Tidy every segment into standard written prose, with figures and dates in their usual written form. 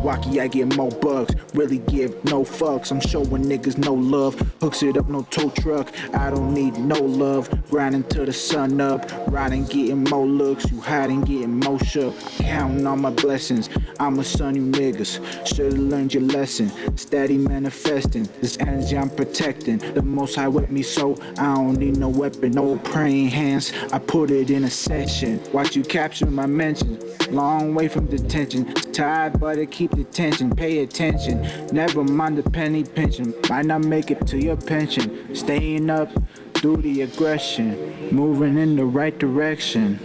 Wacky, I get more bucks. Really give no fucks. I'm showing niggas no love. Hooks it up, no tow truck. I don't need no love. Grinding till the sun up. Riding, getting more looks. You hiding, getting more shook. Counting on my blessings. I'm a son, you niggas. Should've learned your lesson. Steady manifesting. This energy I'm protecting. The Most High with me, so I don't need no weapon. No praying hands. I put it in a session. Watch you capture my mention. Long way from detention. Tired, but I keep the tension. Pay attention. Never mind the penny pension. Might not make it to your pension. Staying up through the aggression. Moving in the right direction.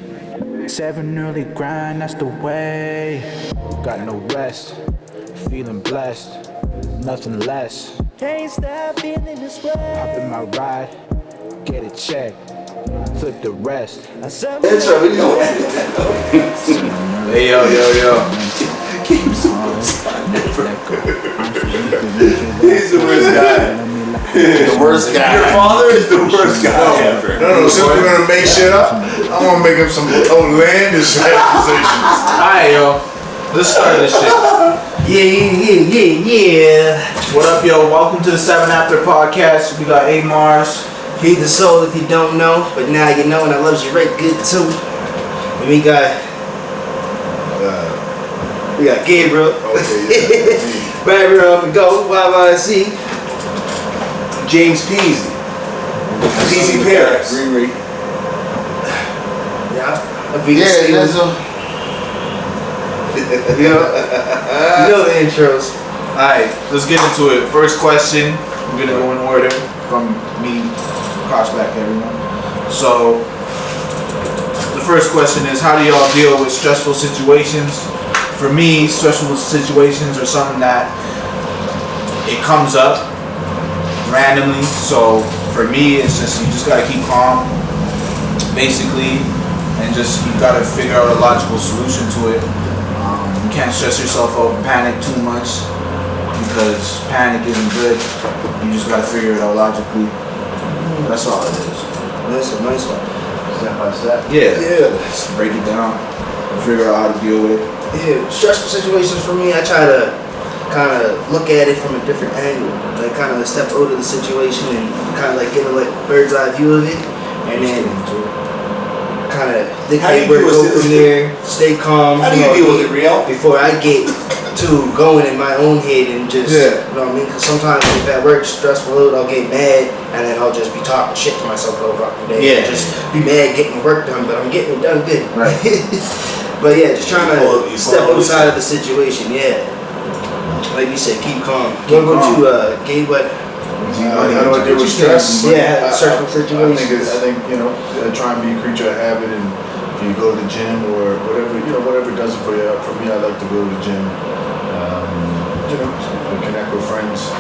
7 early grind, that's the way. Got no rest. Feeling blessed. Nothing less. Can't stop feeling this way. Hop in my ride. Get a check. Flip the rest. Intro, we go. Hey yo. He's the worst guy. The worst guy. Your father is the worst guy ever. No, since we're gonna make shit up, I'm gonna make up some outlandish accusations. Alright, yo. Let's start this shit. Yeah. What up, yo? Welcome to the 7 After podcast. We got A Mars. Feed the soul if you don't know, but now you know, and I loves you right good too. And we got Gabriel. Okay, yeah. Background go, YYC. James Peasy. Peasy Paris. Riri. Yeah. You know the intros. Alright, let's get into it. First question. We're gonna go in order from me. Back everyone. So the first question is, how do y'all deal with stressful situations? For me, stressful situations are something that it comes up randomly. So for me, it's just you just gotta keep calm, basically, and just you gotta figure out a logical solution to it. You can't stress yourself out and panic too much, because panic isn't good. You just gotta figure it out logically. That's all it is. That's a nice one. Step by step. Yeah. Just break it down. Figure out how to deal with it. Yeah, stressful situations for me, I try to kind of look at it from a different angle. Like kind of step out of the situation and kind of like get a like bird's eye view of it. And then kind of think how you go from there, stay calm. How do you deal with it, Real? Before I get to going in my own head and just, you know what I mean? Because sometimes if at work stressful out, I'll get mad and then I'll just be talking shit to myself over the day. Yeah. Just be mad getting work done, but I'm getting it done good. Right. But yeah, just trying to step outside of the situation. Yeah. Like you said, keep calm. What about you, Gabe? What? How do I deal with stress? Yeah, stressful situations. I think try and be a creature of habit, and if you go to the gym or whatever does it for you. For me, I like to go to the gym. Connect with friends.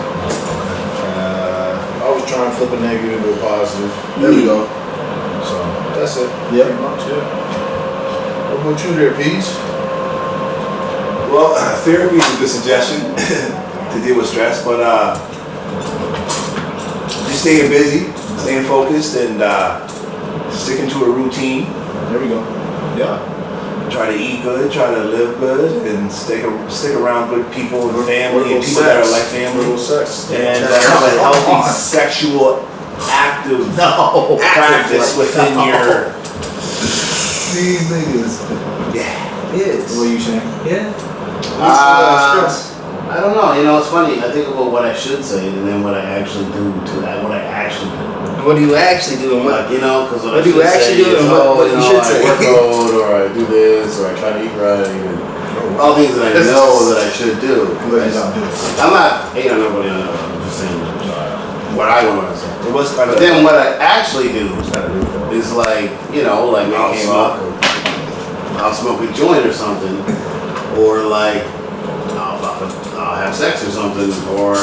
I always try and flip a negative to a positive. There we go. So that's it. Yeah. Pretty much, yeah. What about you there, Peace? Well, therapy is a good suggestion to deal with stress, but just staying busy, staying focused, and sticking to a routine. There we go. Yeah. Try to eat good, try to live good, and stick around good people and family and people that are like family. Little sex. And have a healthy sexual active practice within your. These niggas. Yeah. Yes. What are you saying? Yeah. I don't know. You know, it's funny. I think about what I should say and then what I actually do to that. What I actually do. What do you actually do? And what? Like, you know, because What do you actually do and what you should say? I work out, or I do this, or I try to eat right, and all things that I know that I should do. I'm not hating on nobody on that. I'm just saying what I want to say. But then what I actually do is like, you know, like I'll smoke a joint or something, or like I'll have sex or something, or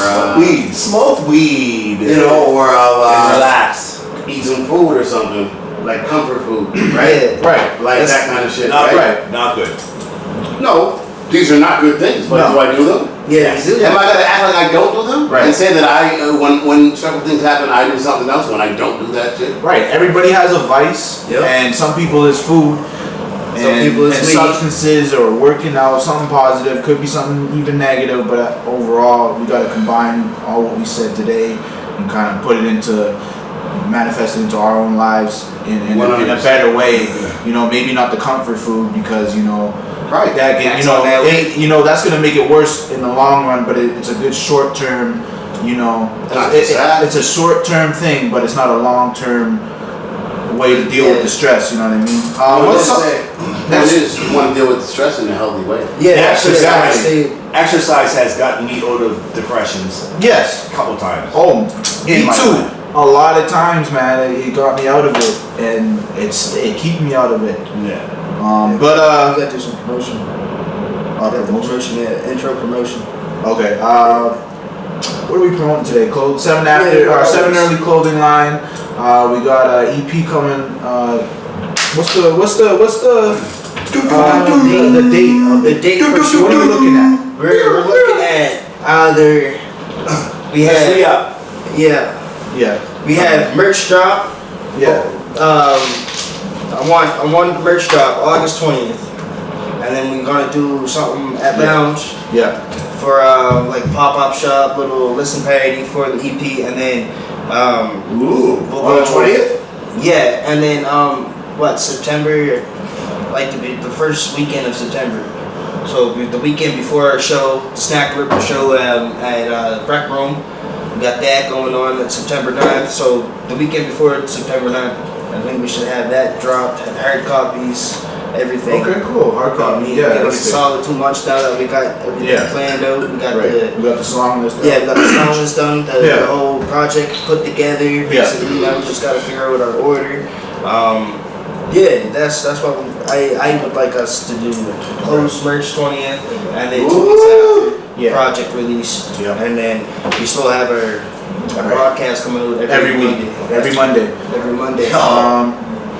smoke weed, you know, or I'll relax, eat some food or something, like comfort food, right? Right. Like that kind of shit. Not right? good. Not good. No, these are not good things, but do I do them? Yeah, you do. Am I gonna act like I don't do them? Right. And say that when certain things happen, I do something else when I don't do that shit? Right. Everybody has a vice, and some people it's food. and substances or working out, something positive, could be something even negative, but overall we got to combine all what we said today and kind of put it into, manifest it into our own lives in a better way. You know, maybe not the comfort food, because you know, right, that that's gonna make it worse in the long run, but it's a good short term. You know, it's a short term thing, but it's not a long term way to deal with the stress. You know what I mean? You want to deal with the stress in a healthy way. Yeah, exercise has gotten me out of depressions. Yes, a couple times. Oh, me too. A lot of times, man, it got me out of it, and it keep me out of it. Yeah. But we gotta do some promotion. Intro promotion. Okay. What are we promoting today? 7 early clothing line. We got EP coming. What's the date for sure? What are we looking at? We're looking at either we have merch drop. Yeah. I want the merch drop August 20th, and then we're gonna do something at Lounge. Yeah. For like pop-up shop, little listen parody for the EP, and then on the 20th. Yeah, and then September, like the first weekend of September. So the weekend before our show, the Snack Ripper show at Rec Room, we got that going on at September 9th. So the weekend before September 9th, I think we should have that dropped, hard copies, everything. Okay, cool. Hard copy. Yeah. Get us a solid 2 months now that we got everything planned out. We got we got the song list. Yeah, we got the song list done. The whole project put together. Basically, now we just got to figure out our order. That's what I would like us to do. Close merch 20th, and then 2 weeks after project release, and then we still have our broadcast coming out every week. Every Monday.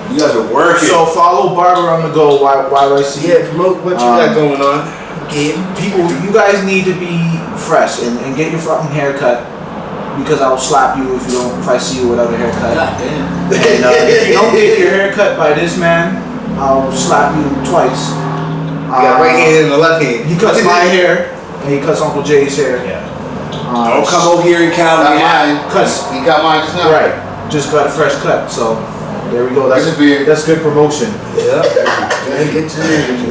You guys are working. So follow Barber on the Go. YYC. Yeah, promote what you got going on. People, you guys need to be fresh and get your fucking haircut, because I'll slap you if I see you without a haircut. And if you don't get your haircut by this man, I'll slap you twice. You got right hand and the left hand. He cuts my hair and he cuts Uncle Jay's hair. Yeah. Don't come over here and count me. He got mine just now. Right. Just got a fresh cut. So there we go. That's good promotion. Yeah.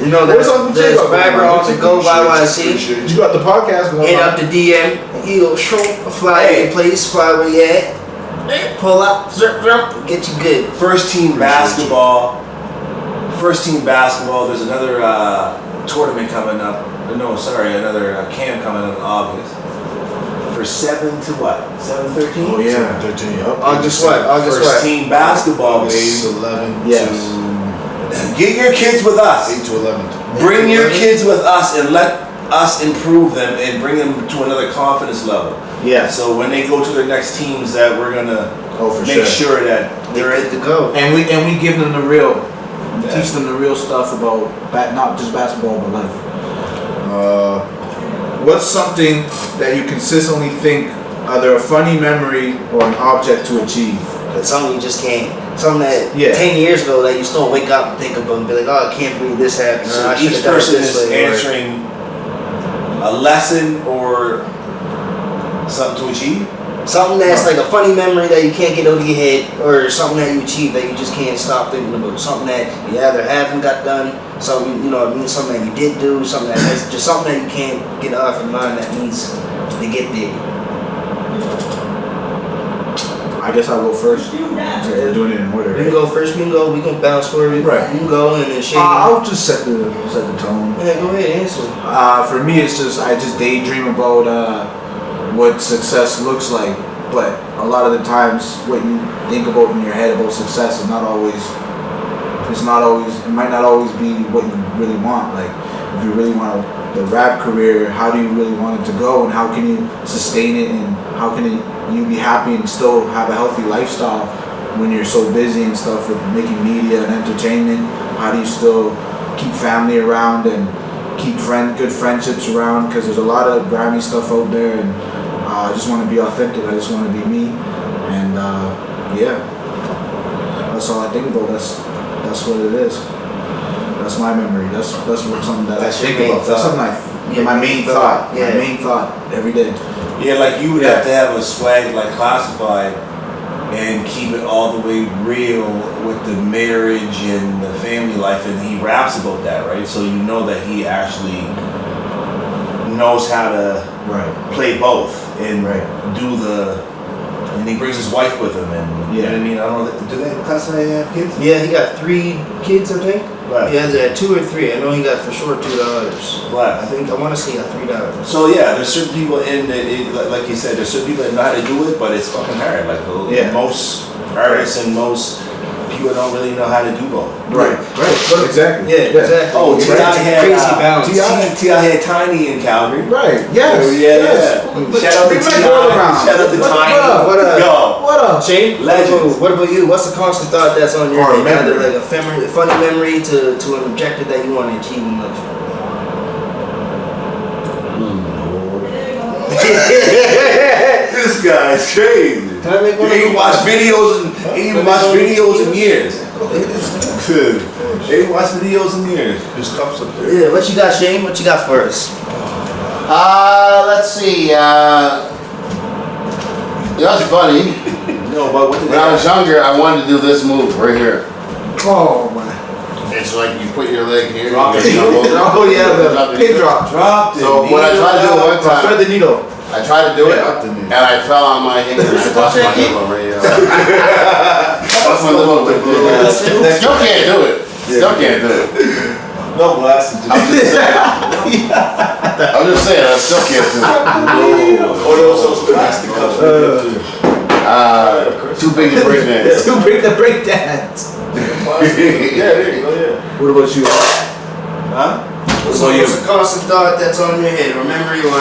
You know, there's Barber on the Go YYC. You got the podcast going. Hit up the DM. He'll show a fly in place, fly where you at. Pull up, get you good. First team basketball. There's another tournament coming up. Another camp coming up in August. For 7 to what? 7-13? Oh yeah. 13. August what? First team basketball, August baby. 11 Yes. Get your kids with us. 8 to 11. Bring your kids with us and let us improve them and bring them to another confidence level. Yeah. So when they go to their next teams, that we're gonna make sure that they're ready to go. And we give them the real, teach them the real stuff about not just basketball but life. What's something that you consistently think either a funny memory or an object to achieve? That's something you just can't. Something that 10 years ago that you still wake up and think about and be like, oh, I can't believe this happened. So each person is answering a lesson or something to achieve? Something that's like a funny memory that you can't get out of your head, or something that you achieved that you just can't stop thinking about. Something that you either haven't got done, something, something that you did do, something that's just something that you can't get off your mind that needs to get there. I guess I'll go first. We're doing it in order. We can go first. We can bounce forward. Right. You can go and then shake. I'll just set the tone. Yeah, go ahead, answer. For me, it's just I just daydream about what success looks like, but a lot of the times what you think about in your head about success is not always. It might not always be what you really want. Like if you really want the rap career, how do you really want it to go, and how can you sustain it, and how can you be happy and still have a healthy lifestyle when you're so busy and stuff with making media and entertainment? How do you still keep family around and keep good friendships around? Because there's a lot of grimy stuff out there, and I just want to be authentic. I just want to be me, and that's all I think about. That's what it is. That's my memory. That's something that That's I think your main about. That's thought. something Your my main main thought. thought, yeah. My main thought every day. Yeah, like you would have to have a swag like classified and keep it all the way real with the marriage and the family life, and he raps about that, right? So you know that he actually knows how to Right. play both and Right. do the. And he brings his wife with him, and you know what I mean. I don't know. Do they classify have kids? Yeah, he got 3 kids, I think. Right. He had 2 or 3. I know he got for sure $2. Right. I want to say he got $3. So yeah, there's certain people like you said, there's certain people that know how to do it, but it's fucking hard. Like most artists and most people don't really know how to do both. Right. Exactly. Yeah, exactly. Oh, It's T.I. had crazy balance. T.I. had Tiny in Calgary. Right. Yes. Yeah. Shout out to Bring my T.I. girl around. Shout out to Tiny. What up? Yo. What up? Shane, Legends. what about you? What's the constant thought that's on your Or a head? Either memory. like a funny memory to an objective that you want to achieve in life. This guy's crazy. Can I make one? He ain't watched videos in years. He ain't watched videos in years. His cups up there. Yeah, what you got, Shane? What you got for us? Let's see. That's funny. No, but what did When I was younger, I wanted to do this move right here. Oh man. It's like you put your leg here. Drop you it. jump over. Oh yeah, Drop the it. pig drop. dropped it? So when I tried to do it one Thread time, the needle. I tried to do it, Up the knee. and I fell on my hand and I busted my hip on right here. That's my little bit. Still can't do it. Still can't do it. No glasses. I'm just saying, I still can't do it. Or those plastic cups. Too big to break dance. To break the break dance. Yeah, there you go, yeah. What about you? Huh? What's a constant thought that's on your head? Or memory or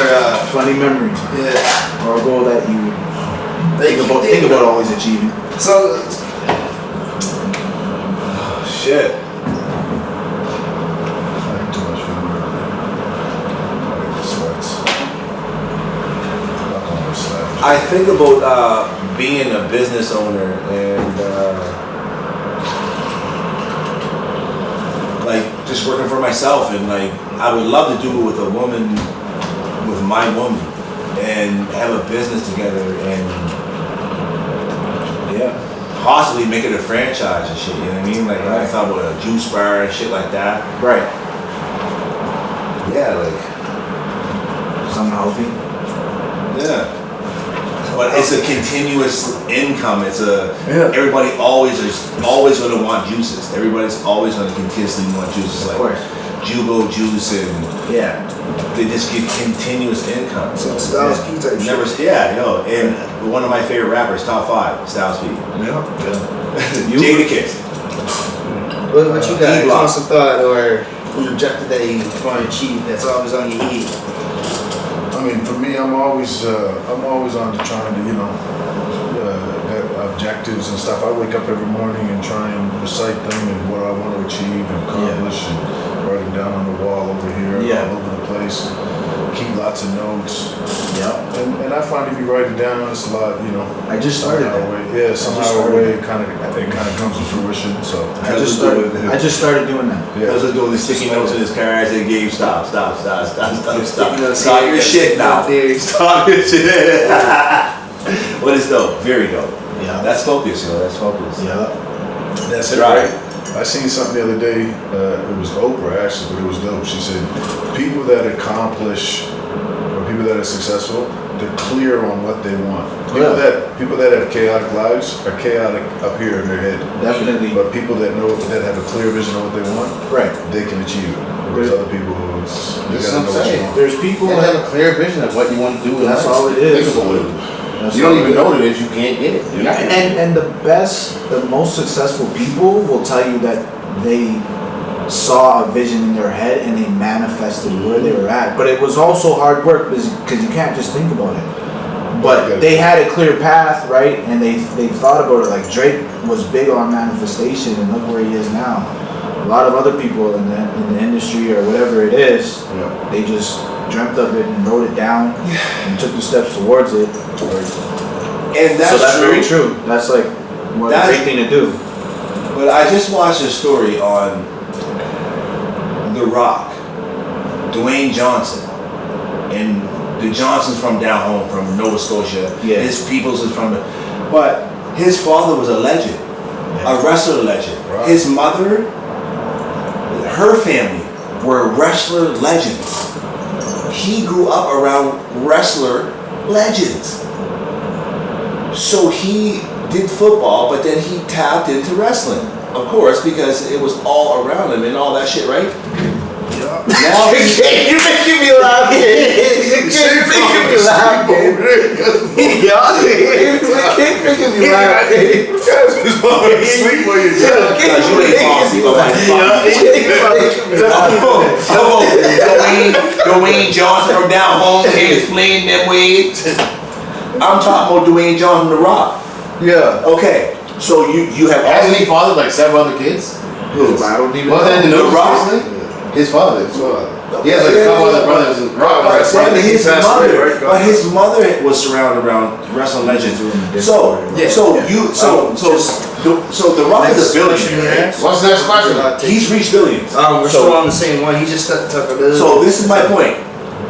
Funny memory yeah. or a goal that you They keep think thinking about always achieving. So Shit. Too much food. Sweats. I think about being a business owner and like just working for myself, and like I would love to do it with a woman, with my woman, and have a business together and possibly make it a franchise and shit. You know what I mean? Like I thought about a juice bar and shit like that. Right. Yeah, like Something healthy. yeah. But it's a continuous income. It's everybody always gonna want juices. Everybody's always gonna continuously want juices. Of Like course. Jugo juice, and Yeah. they just give continuous income. some Styles P type shit. Never, and one of my favorite rappers, top 5, Styles P. You? Jadakiss. What you got? A D-Block. constant thought or an objective that you want to achieve that's always on your head? I mean, for me, I'm always on to trying to, have objectives and stuff. I wake up every morning and try and recite them and what I want to achieve and accomplish, and write them down on the wall over here, Yeah. all over the place. Keep lots of notes. Yeah. And I find if you write it down, it's a lot, I just started somehow that. way- Yeah, somehow started way it. it kind of comes to fruition. So I just started doing that. I was just doing the sticky notes in his car as they gave stop your shit now. Stop your shit. What is dope? Very dope. Yeah. That's focus, That's focus. Yeah. that's it, Right. right? I seen something the other day. It was Oprah actually, but it was dope. She said, "People that accomplish, or people that are successful, they're clear on what they want. People that have chaotic lives are chaotic up here in their head. Definitely. But people that have a clear vision of what they want, Right. they can achieve it. Whereas other people, you That's gotta what know I'm what you saying. want. There's people You that have a clear vision of what you want to do. That's all it is. Think about it. That's You don't all even it know what it is. You can't get it. You're not gonna get it. And the most successful people will tell you that they saw a vision in their head and they manifested where they were at. But it was also hard work because you can't just think about it. But they had a clear path, right? And they thought about it. Like Drake was big on manifestation, and look where he is now. A lot of other people in the industry or whatever it is, they just dreamt of it and wrote it down and took the steps towards it. And that's, so that's true. very true. That's like a great thing to do. But I just watched a story on The Rock, Dwayne Johnson, and the Johnsons from down home, from Nova Scotia. Yeah. His peoples is from but his father was a legend, a wrestler legend. Right. His mother, her family were wrestler legends. He grew up around wrestler legends. So he did football, but then he tapped into wrestling, of course, because it was all around him and all that shit, right? Now You're making me laugh. You're making me laugh. You're making me laugh. Sleep while you're you ain't falling asleep on my Dwayne Johnson from down home came explaining them ways. I'm talking about Dwayne Johnson, The Rock. Yeah. Okay, so you have Hasn't he fathered like 7 other kids? I don't even Well, know. then The Rock? His father. He has like a couple other brothers and But his mother was surrounded around wrestling legends. So The Rock is a billionaire. What's the next question? He's reached billions. We're still on the same one. He just took a little. So this is my point.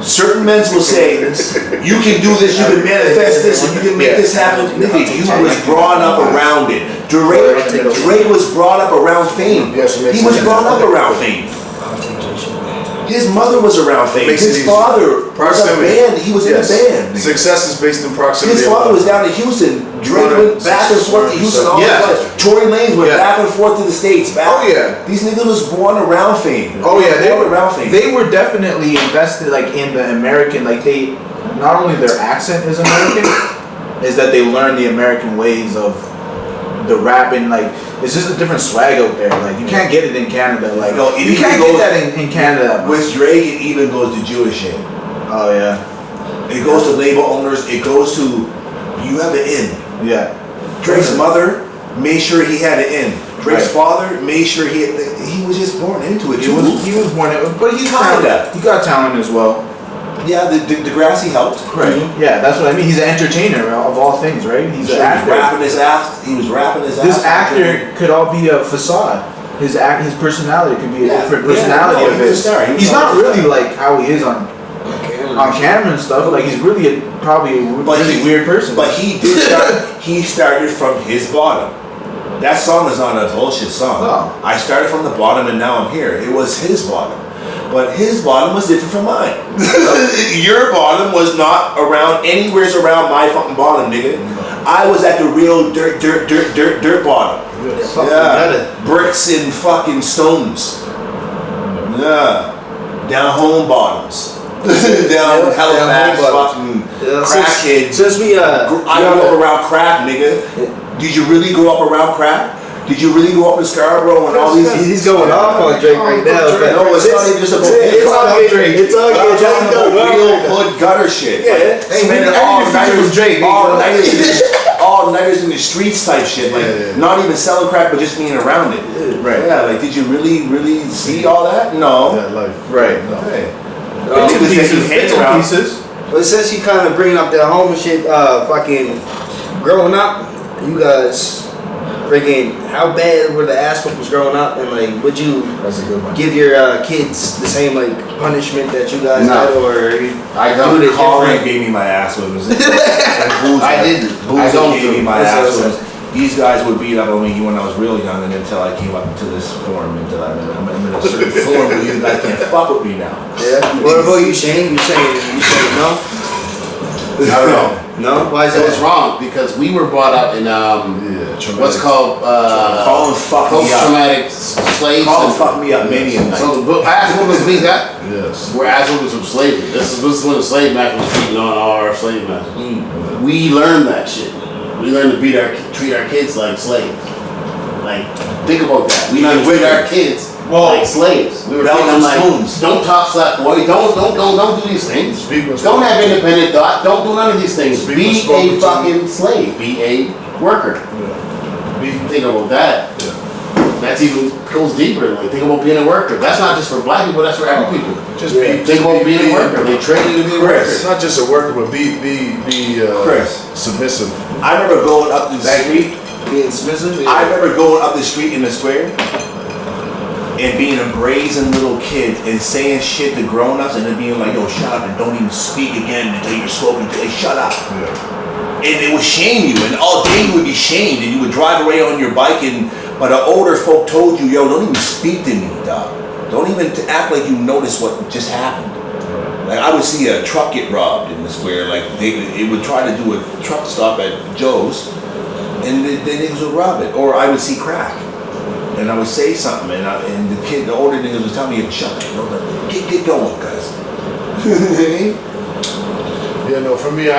Certain men will say, you can do this, you can manifest this, and you can make this happen. Nigga, you was brought up around it. Drake was brought up around fame. He was brought up around fame. His mother was around fame. His father was a band. He was in a band. Success is based in proximity. His father was down in Houston. Drake went back and forth to Houston all the time. Tory Lanez went back and forth to the States. These niggas was born around fame. They were around fame. They were definitely invested like in the American, like they, not only their accent is American, is that they learned the American ways of the rapping, like it's just a different swag out there. Like you can't get it in Canada. Like you can't get that in Canada. With Drake, it even goes to Jewish shit. Oh yeah. It goes to label owners. It goes to you have an in. Yeah. Drake's mother made sure he had an in. Drake's father made sure he was just born into it. He was born in, but he's Kinda. He got talent as well. Yeah, the Degrassi helped. Right. Mm-hmm. Yeah, that's what I mean. He's an entertainer of all things, right? He's an actor. He was rapping his ass. This actor could all be a facade. His personality could be a different personality of his. He's not really like how he is on camera and stuff. Like he's really probably a really weird person. But he did start. He started from his bottom. That song is not a bullshit song. Oh. I started from the bottom and now I'm here. It was his bottom. But his bottom was different from mine. Your bottom was not around anywhere around my fucking bottom, nigga. I was at the real dirt bottom. Yeah. Bricks and fucking stones. Yeah. Down home bottoms. Down Halifax fucking crackheads. Since we I grew up around crack, nigga. Did you really grow up around crack? Did you really go up to Scarborough and all these? He's going off on Drake right now. No, it's not even just about It's all good. It's all good. I'm talking about real hood gutter shit. Yeah. Spending all nighters in the streets type shit. Like not even selling crack, but just being around it. Right. Yeah. Like, did you really see all that? No. That life. Right. No. Hey. Pieces. But since you kind of bringing up that home and shit, fucking growing up, you guys. Freaking, how bad were the ass whoopings growing up, and like, would you That's a good one. give your kids the same like punishment that you guys had, or I do don't. it Colin different? gave me my ass whippings. I didn't. I Boozer don't gave me do. my ass whippings. These guys would beat up on me when I was real young, and until I came up into this form, until I'm in a certain form where you guys can't fuck with me now. Yeah. What about you, Shane? You saying no? I don't know. No? Why is It was that? wrong because we were brought up in what's called Colin fucked me up. post-traumatic slaves. Colin fucked me up many a night. So the ass whoopings we got Yes. were ass whoopings from slavery. This is when the slave master was beating on our slave masters. We learned that shit. We learned to treat our kids like slaves. Like, think about that. We learned to treat our kids like slaves. We were telling them like, don't talk slap boy, don't do these things. Don't have independent thought. Don't do none of these things. Be a fucking slave. Be a worker. Think about that. That's even goes deeper. Like, think about being a worker. That's not just for black people. That's for every people. Think about being a worker. They train you to be a worker. It's not just a worker, but be submissive. I remember going up the street. Being submissive? I remember going up the street in the square, and being a brazen little kid and saying shit to grown-ups and then being like, yo, shut up and don't even speak again until you're spoken to. Like, shut up. Yeah. And it would shame you, and all day you would be shamed, and you would drive away on your bike, but the older folk told you, yo, don't even speak to me, dog. Don't even act like you notice what just happened. Like, I would see a truck get robbed in the square, like it would try to do a truck stop at Joe's, and the niggas would rob it. Or I would see crack, and I would say something, and the older niggas would tell me, shut up, get going, guys. Yeah, no, for me,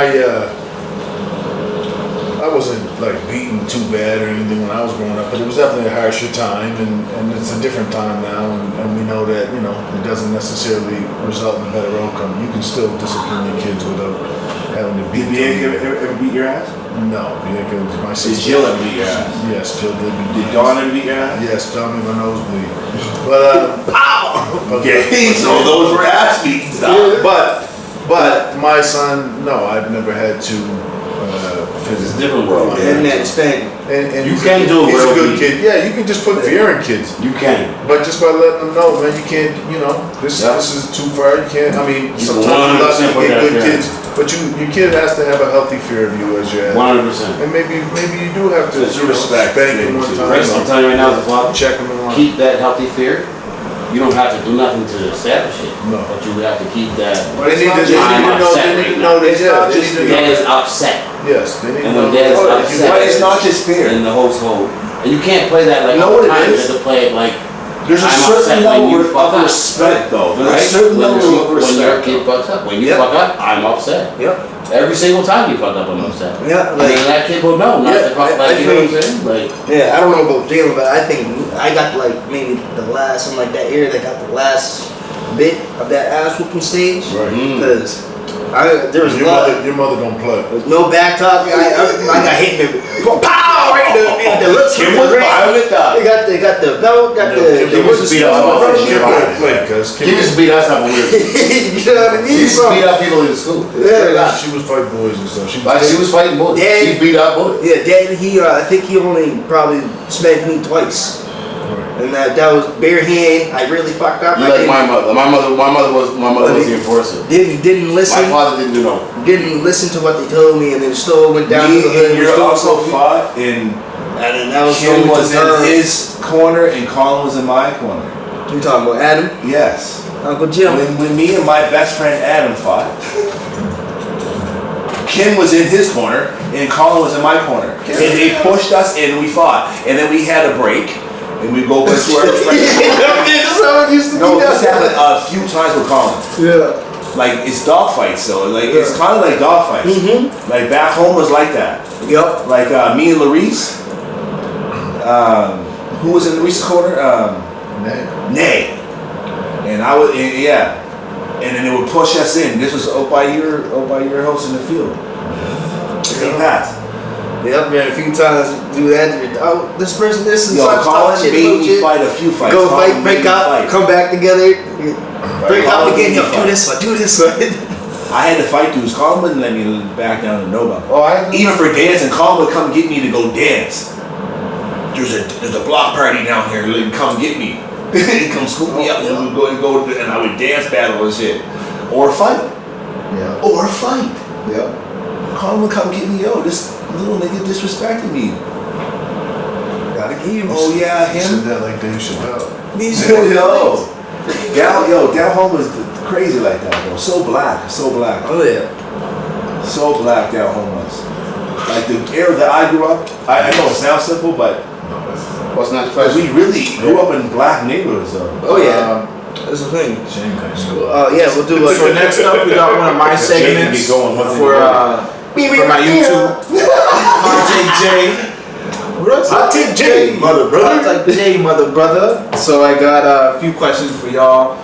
I wasn't like beaten too bad or anything when I was growing up, but it was definitely a harsher time, and it's a different time now, and we know that, you know, it doesn't necessarily result in a better outcome. You can still discipline your kids without having to beat them. Did you ever beat your ass? No, Bianca was my Did sister. Jill ever beat your ass? Yes, Jill did. Did Dawn ever beat your ass? Yes, John made my nose bleed. But Okay, so those were ass beatings. but my son, no, I've never had to. It's a different world. And that spank. And You he's can do a he's a world good beat. kid. Yeah, you can just put fear in kids. You can. But just by letting them know, man, you can't, you know, this is too far. You can't. I mean, You sometimes you 100% put get that good fear in. kids, but your kid has to have a healthy fear of you as your. 100%. And maybe you do have to It's a respect spank thing him one too. time. Right, I'm telling you right now, as a father, Check him in line. keep that healthy fear. You don't have to do nothing to establish it. No. But you have to keep that. They need to I'm upset they right need to now. know that. It's Yeah, not they just need to Dad know. is upset. Yes, they need to And know. when dad is Oh, upset, But it's not just fear. in the household. And you can't play that like You know all the what it time. You is? have to play it like There's a I'm certain upset when level you of fuck up. respect, though. There's right? a certain when level of when your respect. kid fucks up. When you Yep. fuck up, I'm upset. Yep. Every single time you fuck up, I'm upset. Yeah, And then that kid will know not Yeah, to fuck I like, you know what I'm think- saying? Like, Yeah, I don't know about Jalen, but I think I got like maybe the last, something like that era that got the last bit of that ass whooping stage. Right. Because there was a Your lot. your mother don't play. There's no back talk. I got hit in the pow right in the lips. Kim was violent, dog. They got the belt, got No, the Kim used to beat us up. Kim played, cuz. he used to beat us up when we were you know what I He mean? used to beat up people in school. Yeah. She was fighting boys and stuff. Like she was fighting bullies. Yeah. She beat up bullies. Yeah, Dad, I think he only probably spanked me twice. And that was bare hand. I really fucked up. You I like didn't- my mother. My mother was the enforcer. Didn't listen. My father didn't do no. Didn't listen to what they told me, and then still went down Me to the hood. and was your doing uncle something. fought, and And then that was Kim so was in much his corner and Colin was in my corner. You talking about Adam? Yes. Uncle Jim? When me and my best friend Adam fought, Kim was in his corner and Colin was in my corner. And they pushed us and we fought. And then we had a break and we go back to our Someone used to No, be this that. happened a few times with Colin. Yeah. Like it's dog fights though. Like it's kind of like dog fights. Like back home was like that. Yup. Like me and Larice. Who was in Larice's corner? Nay. And I was yeah. And then it would push us in. This was out by your house in the field. St. Pat's. Yep, man. A few times do that. Oh, this person, this and Yo, such Colin talk shit made about me shit. fight a few fights. Go Colin fight, break made me up, fight. come back together, break up Colin again. made Yo, me do fight. this one, do this one. I had to fight dudes. Colin wouldn't let me back down to nobody. Oh, I Even for dancing, Colin would come get me to go dance. There's a block party down here. Like, come get me. He'd come scoop me up and we would go and I would dance battle and shit. Or fight. Yeah. Or fight. Yeah. Colin would come get me. Yo, this little nigga disrespected me. Gotta keep him. Oh yeah, You said him. that like Dave Chappelle. Down home was crazy like that, bro. So black. Oh yeah. So black down home was. Like the era that I grew up, I know it sounds simple, but was not we special. really grew up in black neighborhoods though. Oh yeah. That's the thing. Shane kind of Yeah, we'll do So next up, we got one of my segments Get going, what's for in my YouTube. Hot Take J. Hot Take J, mother brother. Hot Take J, mother brother. So I got a few questions for y'all.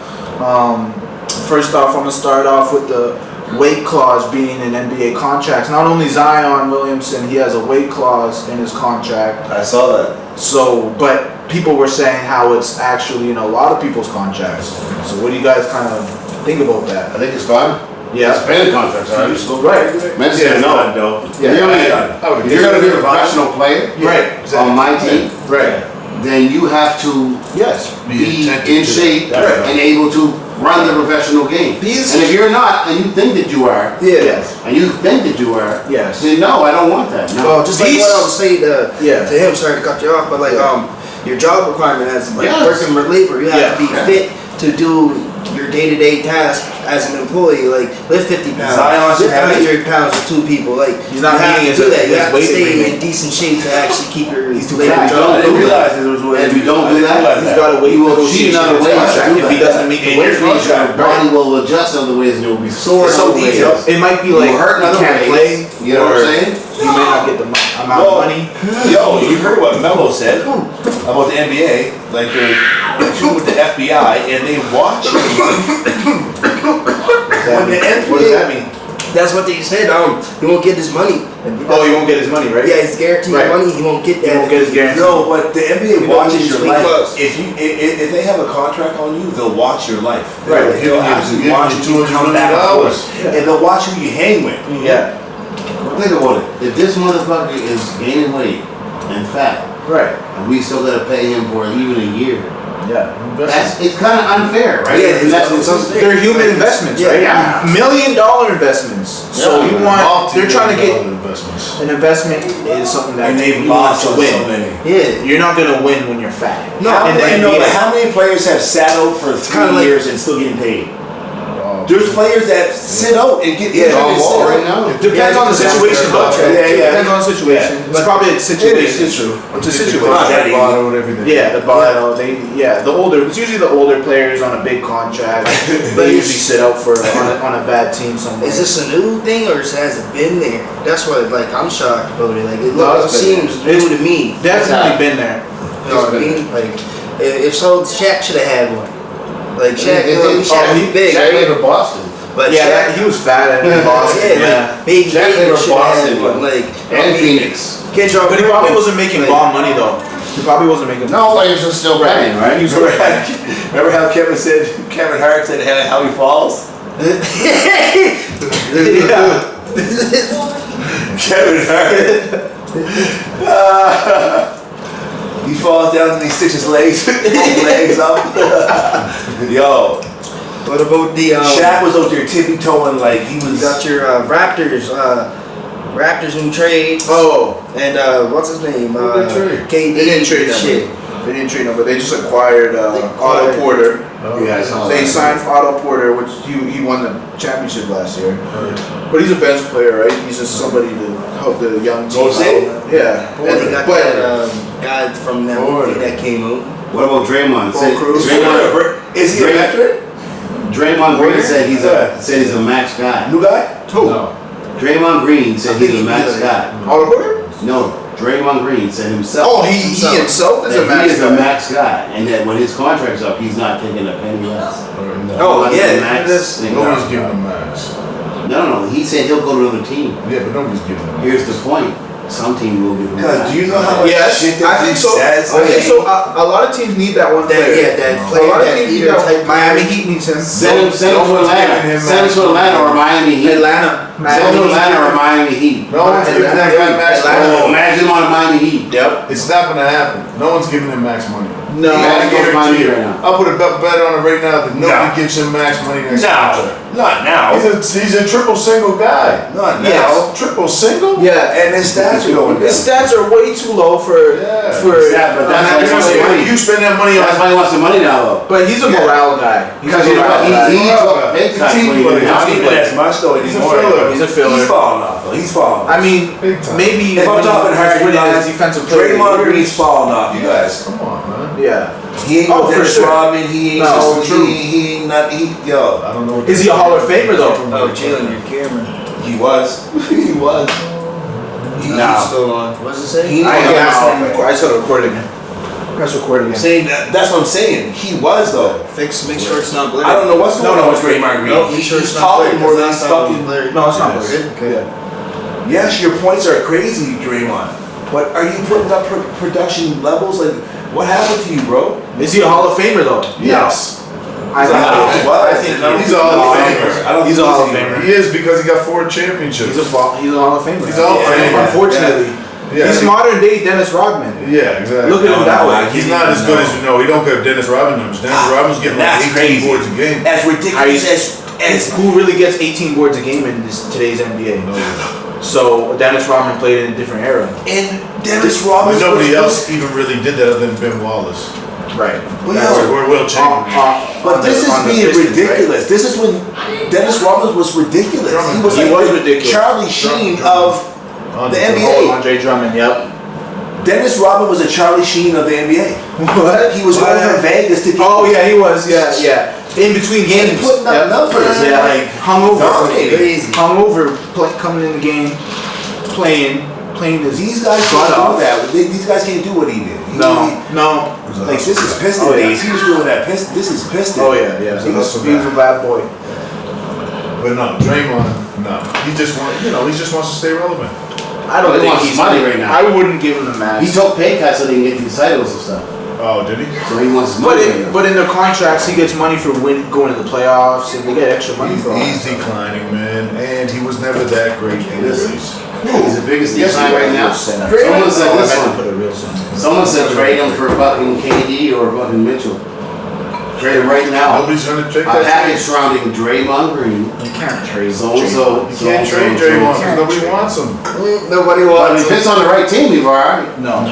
First off, I'm gonna start off with the weight clause being in NBA contracts. Not only Zion Williamson, he has a weight clause in his contract. I saw that. So, but people were saying how it's actually in a lot of people's contracts. So what do you guys kind of think about that? I think it's fine. Yeah. It's band contracts, alright? Right. Men say no. though. If you're gonna be a professional player Right. on my team, Right. then you have to Yes. be attentive in to shape that. and able to run the professional game. These- And if you're not, and you think that you are, Yes. and you think that you are, Yes. then no, I don't want that. No. Well, just like These- what I was saying Yeah. to him, sorry to cut you off, but like your job requirement as like Yes. working reliever, you have to be Yeah. fit to do your day-to-day task as an employee, like lift 50 pounds, Zion should lift have it. 100 pounds with 2 people. Like He's not you have meeting to his- do that. You his have to weight stay limit. in decent shape to actually keep your He's too labor fat. job. I didn't do realize that. there was one. And if you don't do I didn't that, realize He's that. got a weight You will negotiation cheat on in his ways to contract do if he that. doesn't meet the In weight your range. your contract, body will adjust in other ways and it will be sore It's in so other ways. detailed. It might be You like will hurt in you other can't ways. play, You know what I'm saying? you may not get the amount of money. Yo, you heard what Melo said about the NBA? Like they're shooting with the FBI and they watch you. When the NBA, What does that mean? That's what they said. He won't get his money. Oh, you won't get his money, right? Yeah, he's guaranteed Right. money. He won't get that. He won't get his guarantee. no, but the NBA You watches don't your need life. clothes. If they have a contract on you, they'll watch your life. Right. They'll actually watch you come back and forth, and they'll watch who you hang with. Yeah. Think about it. If this motherfucker is gaining weight and fat, Right. and we still gotta pay him for even a year, Yeah. it's kind of unfair, right? Yeah, And that's it's unfair. They're human investments, Yeah. right? Yeah. $1 million investments. So Yeah. you want, they're trying to get, investments. an investment is something that And they've you want lost to on win. so many. Yeah. You're not gonna win when you're fat. No, How in the many, NBA. but how many players have sat out for 3 kinda like- years and still getting paid? There's players that sit out and get injured and sit out. right now. It depends on the because situation, though. contract. It depends on the situation. It's probably a situation. It's true. It's a Not situation. that easy. Bottle and everything. Yeah, the bottle. The older. It's usually the older players on a big contract. They usually sit out for on a bad team somewhere. Is this a new thing or has it been there? That's what like I'm shocked about it. Like it, No, it it's been seems there. new to me. Definitely been there. You know what I mean? Like if so, Shaq should have had one. Like Shaq, They- they- Shaq he- was big, Shaq right? played for Boston. But Yeah, Shaq, he was fat in Boston. yeah, Yeah. like maybe Shaq played David for should have had Boston, one. Like And Phoenix. Kendrick, But he probably wasn't making like, bomb money though. He probably wasn't making. No, but he was still playing, right? He was Remember how Kevin Hart said how he falls? Yeah. Kevin Hart. He falls down and he sticks his legs, both legs up. Yo, What about the Shaq was out there tippy toeing like he You was. got your Raptors, Raptors new trade, Oh, and what's his name? Who did they trade? KD. they didn't trade shit. him. They didn't trade him, but they just acquired Otto acquired- Porter. Yeah, I saw They that. signed Otto Porter, which he won the championship last year. But he's a bench player, right? He's just somebody to help the young team. Go say it. out. Yeah. And they got But- that guy from that movie that came out. What about Draymond? Paul Cruz? Is he a veteran? Draymond Green said he's a max guy. New guy? Who? No. Draymond Green said I he's think a he max did. guy. Otto Porter? No, Draymond Green said himself. Oh, he himself is a that max. he is guy. a max guy, and that when his contract's up, he's not taking a penny less. Oh, That's yeah, the max that's- thing. Nobody's giving him max. No. He said he'll go to another team. Yeah, but nobody's giving him max. Here's the point: some team will give him Because max. do you know how much Yes, shit I that think dude so. says? I think so. A lot of teams need that one That player. yeah, that A player lot of that teams need either that. type Miami Heat needs him. Send him to No one's Atlanta. giving him Send him max to Atlanta or Miami Heat. Atlanta. Send him to Atlanta or Miami Heat. No one's giving that guy max Atlanta. Oh, money. imagine him on Miami Heat. Yep. It's not gonna happen. No one's giving him max money. No. Yeah. I guarantee you. Right now. I'll put a bet on it right now that nobody No. gives him max money next No, contract. not now. He's a triple single guy. Not now. Yes. Triple single? Yeah. And his stats are going down. His stats are way too low for Yeah. for. Yeah, but that's why he wants the money. You spend that money That's on. why he wants the money now, though. But he's a morale guy. He's Because a you know what? morale guy. He took big cuts Team when he player. didn't Not have to even play. as much though He's a anymore. filler. He's a filler. He's falling off though. He's falling off. I mean, Big time. maybe If I'm when talking he's hard, you winning guys, his defensive player. Draymond of the year. Green's falling off, you You guys. guys, come on, man. Yeah. He ain't Oh, no for Dennis sure. Rodman. He ain't No, just true. he ain't not yo. I don't know. What Is he a Hall of Famer though? Oh, Jalen, your camera. He was. he was. Nah. Still on. What's it say? He I ain't know. I saw the recording again. Press recording I'm again. saying that's what I'm saying. He was though. Make sure it's not blurry. I don't know what's going on with it's- Draymond Green. no, Make sure He's it's not blurry, talking more 'cause than that's he's not fucking. blurry. No, it's not Yes. blurry. Okay. Yes, your points are crazy, Draymond. But are you putting up production levels? Like, what happened to you, bro? Is he a Hall of Famer though? Yes. I think He was. I think He's a Hall of Famer. I don't He's think a Hall of anymore. Famer. He is because he got 4 championships. He's a Hall of Famer. He's a Hall of Yeah, Famer. Unfortunately. Yeah. He's modern day Dennis Rodman. Yeah, exactly. Look at him that way. He's not as good as we know. He don't get Dennis Rodman numbers. Dennis Rodman's getting That's like 18 crazy. boards a game. As ridiculous as Who really gets 18 boards a game in today's NBA? So Dennis Rodman played in a different era. and Dennis But Rodman. nobody else even really did that other than Ben Wallace. Right. Well, Or Will Chamberlain. But this is being ridiculous. This is when Dennis Rodman was ridiculous. He was He like was the ridiculous. Charlie Sheen of the Oh, NBA. Andre Drummond. Yep. Dennis Rodman was a Charlie Sheen of the NBA. What? He was What? over Vegas to get. Oh yeah, he was. Yeah. In between games, putting up numbers. Yeah, Like, hungover, dominating. Crazy. hungover, coming in the game, playing his These guys butt can't off. do that. These guys can't do what he did. No. Like this is Piston Oh, yeah. days. He was doing that. This is Piston. Oh yeah. He was a bad boy. But no, Draymond, no. He just wants to stay relevant. I don't He think wants he's money right now. I wouldn't give him the max. He took pay cuts so he can get these titles and stuff. Oh, did he? So he wants his But money right now. in the contracts, he gets money for going to the playoffs, and they get extra money for all that He's stuff. declining, man, and he was never that great anyways. He's the biggest Yes, decline he right now. Center. Someone said Oh, I this meant to one. put a real center. Someone said trade him for fucking KD or fucking Mitchell. Trade him right now. Nobody's gonna take A that. package surrounding Draymond Green. You can't trade. So You can't trade Draymond because nobody wants him. Nobody But wants if he fits on the right team, we've already. No.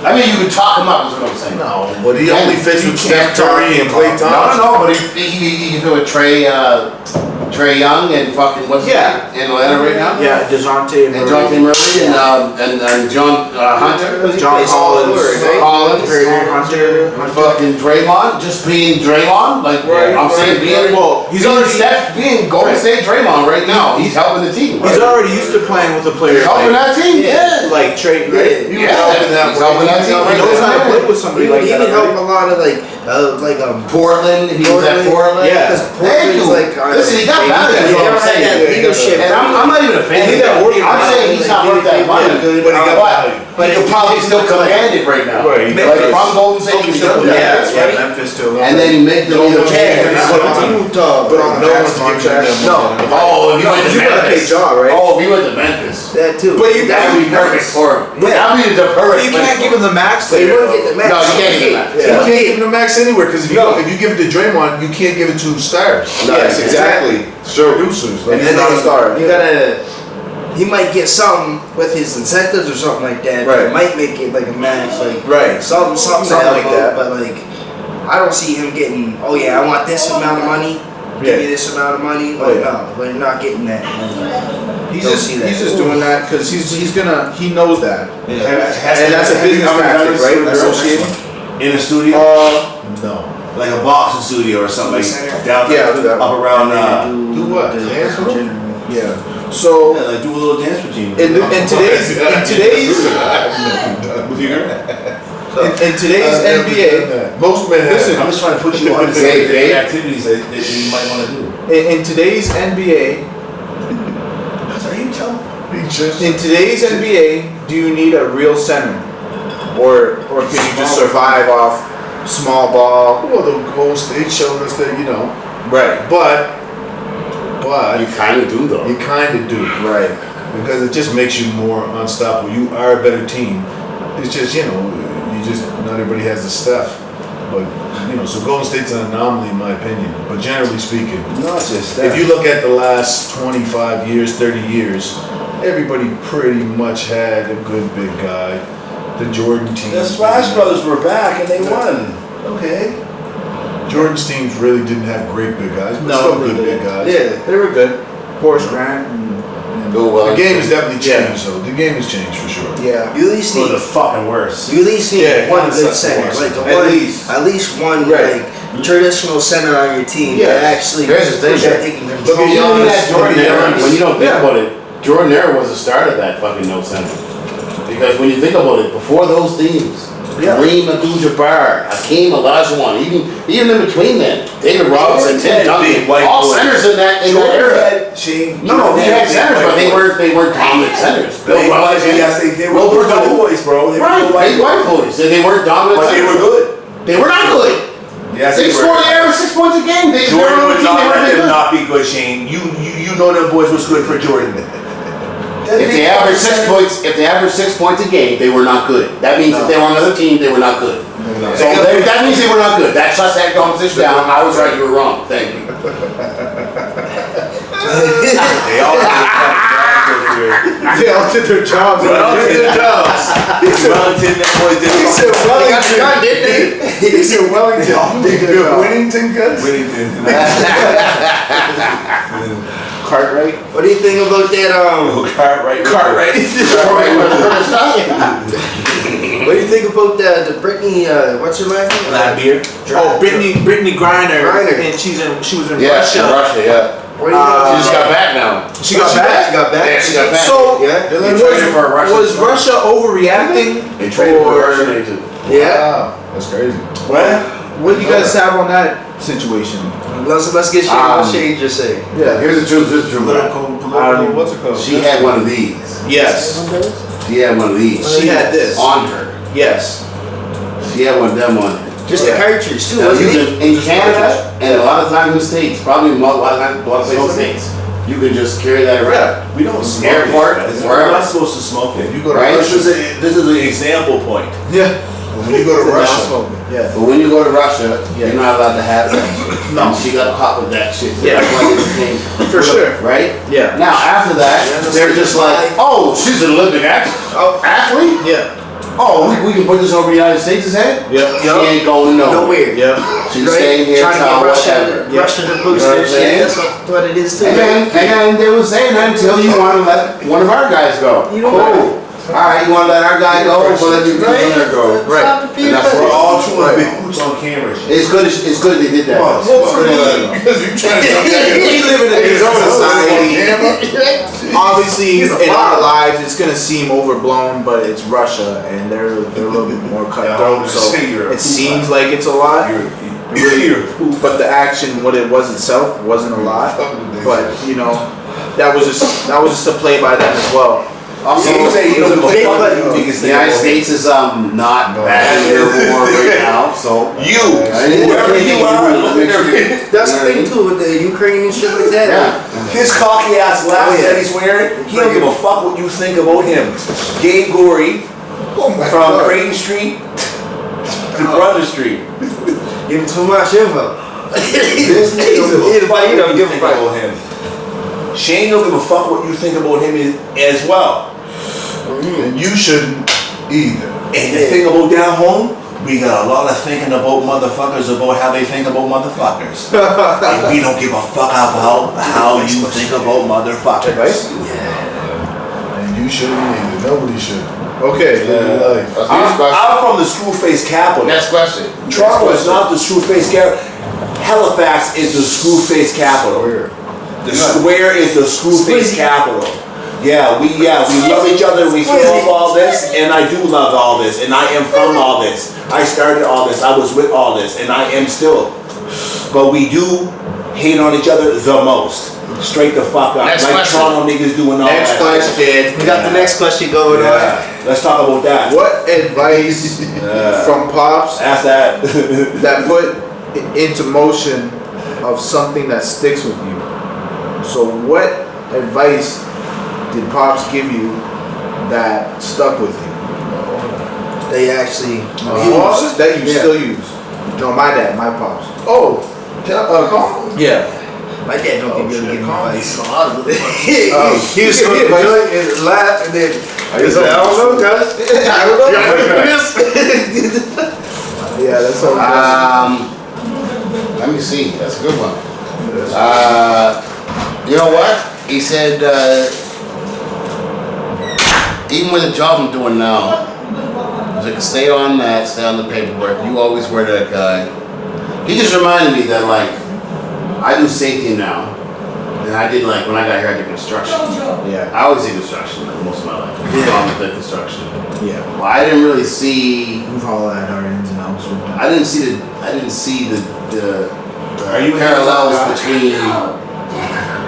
I mean, you could talk him up, is what I'm saying. No, but he only fits with Steph Curry and Klay No, Thompson. no, but he can do a Trey Young and fucking what's his Yeah. name? In Atlanta right now? Yeah, DeJounte And John T. Murray and John Hunter. John Collins, Collins. Hunter. And fucking Draymond, just being Draymond, like I'm saying, being He's being already Steph, being Golden State Draymond right now. He's helping the team. he's already used to playing with a player He's helping like, that team. Yeah. like Trey. Right? Yeah. He's helping that team. He right knows how to now. play with somebody like He that. would help right? a lot of Portland. He was at Portland. Yeah. Because Thank you. Listen, he got value. Is what I'm saying. leadership. And I'm not even a fan of that. I'm saying he's not worth that money. But he got value. But he could probably still command it right now. Right, he Like if I'm Golden State, he can still do Yeah, that. yeah, Memphis too. And then he make the leader Yeah, change. Utah. But on No max one's giving him contract. that much. No. Oh, if he No, went to you gotta pay Memphis. Ja, right? Oh, if he went to Memphis. That too. But That would be perfect for him. Yeah. That would be the perfect. You can't give him the max. But he there, wouldn't get the max. No, you can't get the max. You can't give him the max anywhere because if you give it to Draymond, you can't give it to stars. Yes, exactly. Producers. Like, And he's not a star. You gotta. He might get something with his incentives or something like that. Right. It might make it like a max, like Right. something Something like that. But like, I don't see him getting. Oh yeah, I want this amount of money. Give me this amount of money. Like no, we're not getting that. He's Don't just see that. he's just doing that because he knows that. Yeah. And that's a business tactic, right? Associating. in a studio, No. like a boxing studio or something, like down Yeah, do that. up around. Do what? Dance with him? Yeah. So Yeah, like do a little dance routine. in today's in today's NBA, Most men have. Listen, I'm just trying to put you on to Hey, some babe. activities that you might want to do. in today's NBA, Are you telling? in today's NBA, do you need a real center, or can you just survive off small ball? Well, the Golden State showed us that, Right. but You kind of do though. you kind of do. Right. Because it just makes you more unstoppable. You are a better team. It's just, not everybody has the stuff. But, so Golden State's an anomaly in my opinion. But generally speaking, Not just that. if you look at the last 25 years, 30 years, everybody pretty much had a good big guy. The Jordan team. the Splash Brothers were back and they won. Okay. Jordan's teams really didn't have great big guys, but No, still they good big didn't. guys. Yeah, they were good. Horace Grant. And, Go well. The game has definitely changed, though. The game has changed for sure. yeah. You at least For need. the fucking worst. You at least need Yeah, one kinda good sucks center, to watch. like a At one, least. at least one Right. like traditional center on your team Yeah. that actually Here's the thing. that they can Look control. at Even Giannis, that Jordan look at era, Giannis. when you don't think Yeah. about it, Jordan era was the start of that fucking no center. Because when you think about it, before those teams, Kareem Abdul-Jabbar, Hakeem Olajuwon, even in between then, David Robinson, Tim Duncan, all centers in that era. No, they had centers, but they weren't dominant centers. Bill Russell, Yes, they were Will good Purdue. boys, bro. They were Right, good big white boys, and they weren't dominant but they centers. were good. They were not good. Yes, They scored an average 6 points a game. They Jordan were would team, not they let weren't them good. not be good, Shane. You know them boys was good for Jordan. If they average 6 points, a game, they were not good. That means if they were on another team, they were not good. So that means they were not good. That shuts that competition down. I was right, you were wrong. Thank you. They all They all did their jobs. They all did their jobs. Wellington, that boy did. He said Wellington. God, didn't they? He said Wellington. Winnington, guys? Whittington. Cartwright. What do you think about that? Cartwright. What do you think about the Brittany? What's her name? Lambier. Oh, Brittany Griner. And she was in Yeah, Russia. Russia, yeah. What do you think? She just got back now. She got back. She got back. Yeah, she got back. So Yeah. They traded for a Russian was star. Russia overreacting? They traded for a Or- Russian agent. Yeah. Wow, that's crazy. What do you guys have on that situation? Let's get Shade just say. Yeah. Here's the truth. This is the truth. Political, what's it called? She had one of these. Yes. She had one of these. She had this. On her. Yes. She had one of them on her. Just the cartridge too. Now, Wasn't you it? can, in Canada, and a lot of times in the States, probably a lot of times in places in the States, you can just carry that around. We don't smoke Airport, it. wherever. We're not supposed to smoke it. You go to Right? Russia, This is an example point. Yeah. when you go to Russia, Yeah. But when you go to Russia, Yeah. you're not allowed to have that shit. No. And she got caught with that shit. Yeah. That's why they became, For sure. right? Yeah. Now, after that, they're just like, oh, she's an Olympic athlete? Yeah. Oh, we can put this over the United States' head? Yeah. She ain't going nowhere. Nowhere. Yeah. She's Right? staying here Trying to till get whatever. Russia to boost You know what their I'm shit. saying? That's what it is too. And then they were saying that until you want to let one of our guys go. You know Cool. Alright, you want to let our guy go, we'll let you go. Right. And that's We're what all too big boots on camera. it's good they did that. because you trying to We live in a society. Obviously, He's a in our father. lives, it's gonna seem overblown, but it's Russia, and they're a little bit more cutthroat. So it seems like it's a lot. But the action, what it was itself, wasn't a lot. But you know, that was just a play by them as well. Also, You say you don't give a fuck what you think is the United States is not bad in their war right now, so whoever you are, look at their That's the thing too with the Ukraine and shit like that. yeah. his cocky ass glasses that he's wearing. He don't give a fuck what you think about him. Gabe Gorey from Crane Street to Brother Street. Give him too much info. This nigga don't give a fuck You don't what you give a think fuck. about him. Shane don't give a fuck what you think about him as well. And you shouldn't either. And the thing about down home, we got a lot of thinking about motherfuckers about how they think about motherfuckers. And we don't give a fuck about how you think about motherfuckers. And you shouldn't either. Nobody should. Okay. Live your life. I'm from the screw-faced capital. Next question. Toronto is not the screw-faced capital. Halifax is the screw-faced capital. The square is the screw-faced capital. Yeah, we love each other, we love all this, and I do love all this, and I am from all this. I started all this, I was with all this, and I am still. But we do hate on each other the most. Straight the fuck up. Next like question. Toronto niggas doing all Next that. question. We got the next question going on. Yeah. Let's talk about that. What advice from Pops Ask that. that put into motion of something that sticks with you? So what advice did Pops give you that stuck with you? They actually That you still use? No, my dad, my Pops. Oh, Colin? Yeah. my dad don't give me advice. He He was smoking a joint and laugh and then I don't know, guys. I don't know. Yeah, that's so Let me see. That's a good one. You know what? He said, even with the job I'm doing now, he's like, stay on that, stay on the paperwork. You always were that guy. He just reminded me that, like, I do safety now. And I did, like, when I got here, I did construction. Yeah. I always did construction like, most of my life. I did construction. Yeah. Well, I didn't really see. We've all had our ins and outs with that. I didn't see the Are you parallels between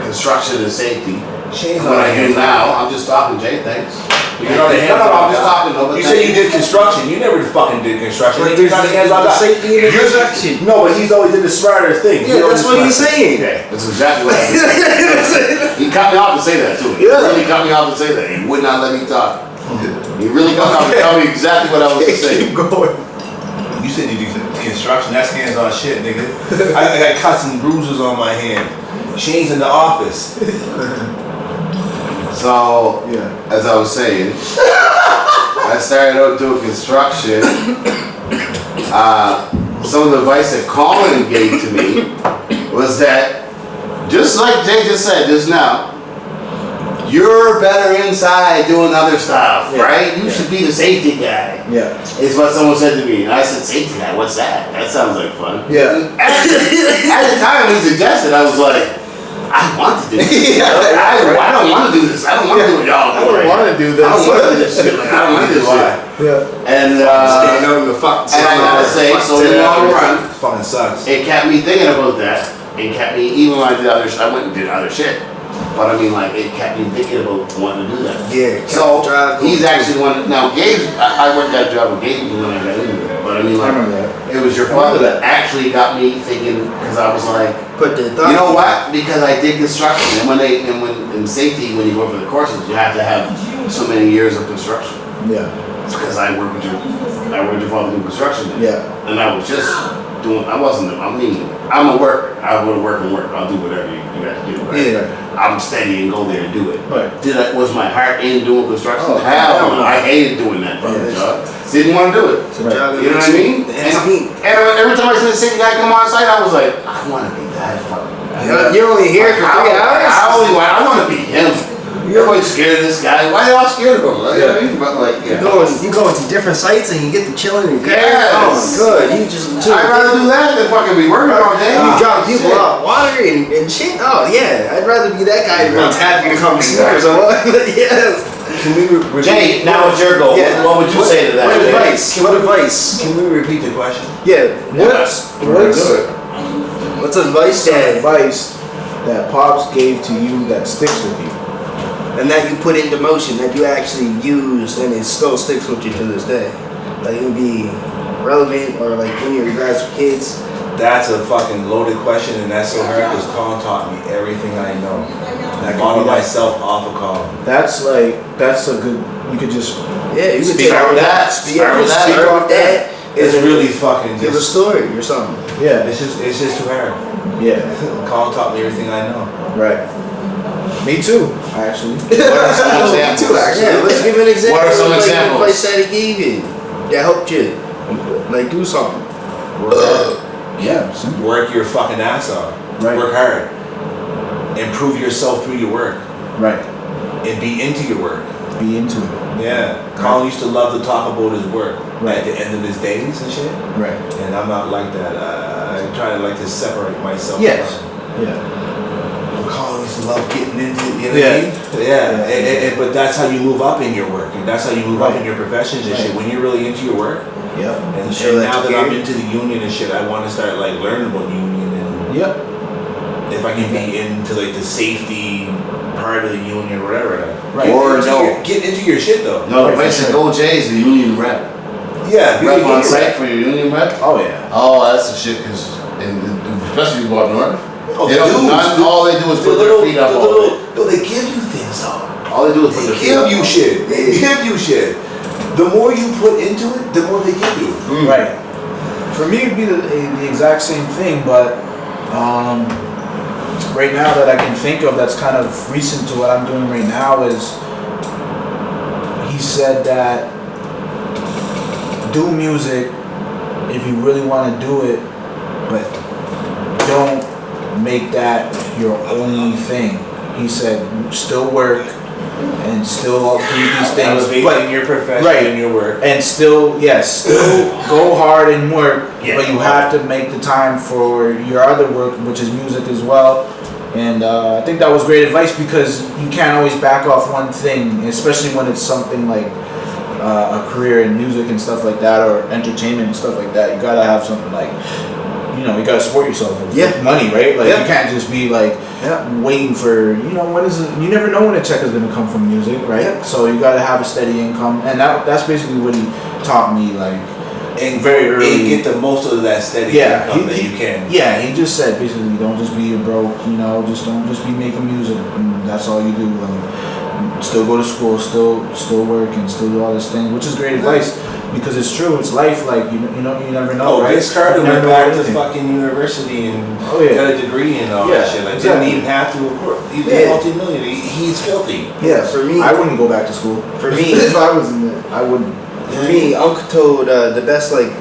construction and safety. Shane's What not I do here. now, I'm just talking Jay, thanks. You know the hands-on. I'm just talking. No, You say you did construction. You never fucking did construction. But You're not the hands-on guy. safety in construction. No, but he's always did the smarter thing. Yeah, that's what he's saying. Okay, that's exactly what I said. He cut me off to say that too. He really cut me off to say that. He would not let me talk. He really cut me off to tell me exactly what I was to say. Keep going. You said you do construction. That's hands-on shit, nigga. I got cuts and bruises on my hand. Shane's in the office. So, as I was saying, I started out doing construction. Some of the advice that Colin gave to me was that, just like Jay just said just now, you're better inside doing other stuff, right? You should be the safety guy. Yeah. Is what someone said to me. And I said, safety guy, what's that? That sounds like fun. Yeah. At the time he suggested, I was like, I want to do this. I don't want to do this. I don't want to do what y'all do. I don't want to do this. I don't want to do this shit. Like, I don't want to do this shit. Yeah. And I gotta say, so in the long run, Fucking sucks. it kept me thinking about that. It kept me, even when I did other shit, I went and did other shit. But I mean, like, it kept me thinking about wanting to do that. Yeah. So, he's actually one, now Gabe, I worked that job with Gabe when I got into it. But I mean, like, it was your father that actually got me thinking, because I was like, you know what? Because I did construction, and in safety, when you go for the courses, you have to have so many years of construction. Yeah. It's because I worked with your father doing construction. Yeah. And I was just doing. I'm a worker. I want to work and work. I'll do whatever you got to do. Right? Yeah. I'm steady and go there and do it. Right. Was my heart in doing construction? Oh, Hell no. I hated doing that fucking job. Didn't want to do it. Right. You know what I mean? And every time I see the same guy come on site, I was like, I want to be that fucking guy. You're only here for 3 hours? I want to be him. Everybody's scared of this guy. Why are they all scared of him? Right? You know what I mean? But like, You go to different sites and you get to chill in your car. Yes. Oh, good. You just I'd rather do that than fucking be working all day. You drop people off water and shit. Oh yeah, I'd rather be that guy than happy to come see or something. Yes. Can we Jay, now what's your goal? Yeah. What would you say to that? What Jay? advice? Can we repeat the question? Yeah. What's advice Some that advice that Pops gave to you that sticks with you. and that you put into motion that you actually use and it still sticks with you to this day? Like it would be relevant or like when you were guys were kids. That's a fucking loaded question, and that's so hard because Colin taught me everything I know. I model myself off of Colin. That's a good. You could just Yeah, you could Speak take off that. Speak Start with that. off that. It's really fucking Give a just. story or something. yeah, It's just too hard. yeah, Colin taught me everything I know. right. Me too, actually. What are some examples? Too, actually. Yeah, let's give an example. What are some of, like, examples? advice that he gave you that helped you. Like do something. Yeah, simple. Work your fucking ass off. Right. Work hard. Improve yourself through your work. Right. And be into your work. Be into it. Yeah. Colin used to love to talk about his work Right. at the end of his days and shit. Right. And I'm not like that. I try to like to separate myself. Yes. from- Yeah. Colin used to love getting into it, you know Yeah. what I mean? Yeah. But that's how you move up in your work. And that's how you move up in your professions and shit. Right. When you're really into your work. Yep. And, Sure and that now you that I'm care. into the union and shit, I want to start like learning about union and Yep. if I can be into like the safety part of the union or whatever. Right. Get into your shit though. No, the place to go, Jay, is the union rep. Yeah, Rep on site for your union rep. Oh yeah. Oh, that's the shit, because especially if you go up north. Oh, They don't do nothing. All they do is put their feet up all day. No, they give you things though. All they do is put They their feet up. give you shit. They give you shit. The more you put into it, the more they give you. Right. For me, it'd be the exact same thing, but right now that I can think of that's kind of recent to what I'm doing right now is he said that do music if you really want to do it, but don't make that your only thing. He said still work and still do these things, Elevating but your profession right. and your work. and still go hard and work, Yeah. but you have to make the time for your other work, which is music as well. And I think that was great advice because you can't always back off one thing, especially when it's something like a career in music and stuff like that, or entertainment and stuff like that. You gotta have something like you know, you gotta support yourself with Yeah. money, right? Like Yeah. you can't just be like waiting for, you know, when is it? You never know when a check is gonna come from music, right? Yeah. So you gotta have a steady income, and that's basically what he taught me, like. And very early. And get the most of that steady income that you can. Yeah, he just said basically, don't just be a broke, you know, don't just be making music, and that's all you do. Still go to school, still work, and still do all this thing, which is great advice because it's true. It's life, like you never know. Oh, right? Vince Carter You went never know back to anything. fucking university and Oh, yeah. got a degree and all Yeah, that shit. Like exactly. didn't even have to. Of course, he's Yeah. a multi-millionaire. He's filthy. Yeah, For me- I wouldn't go back to school. For me- if I was in it, I wouldn't. For me, Uncle told the best, like,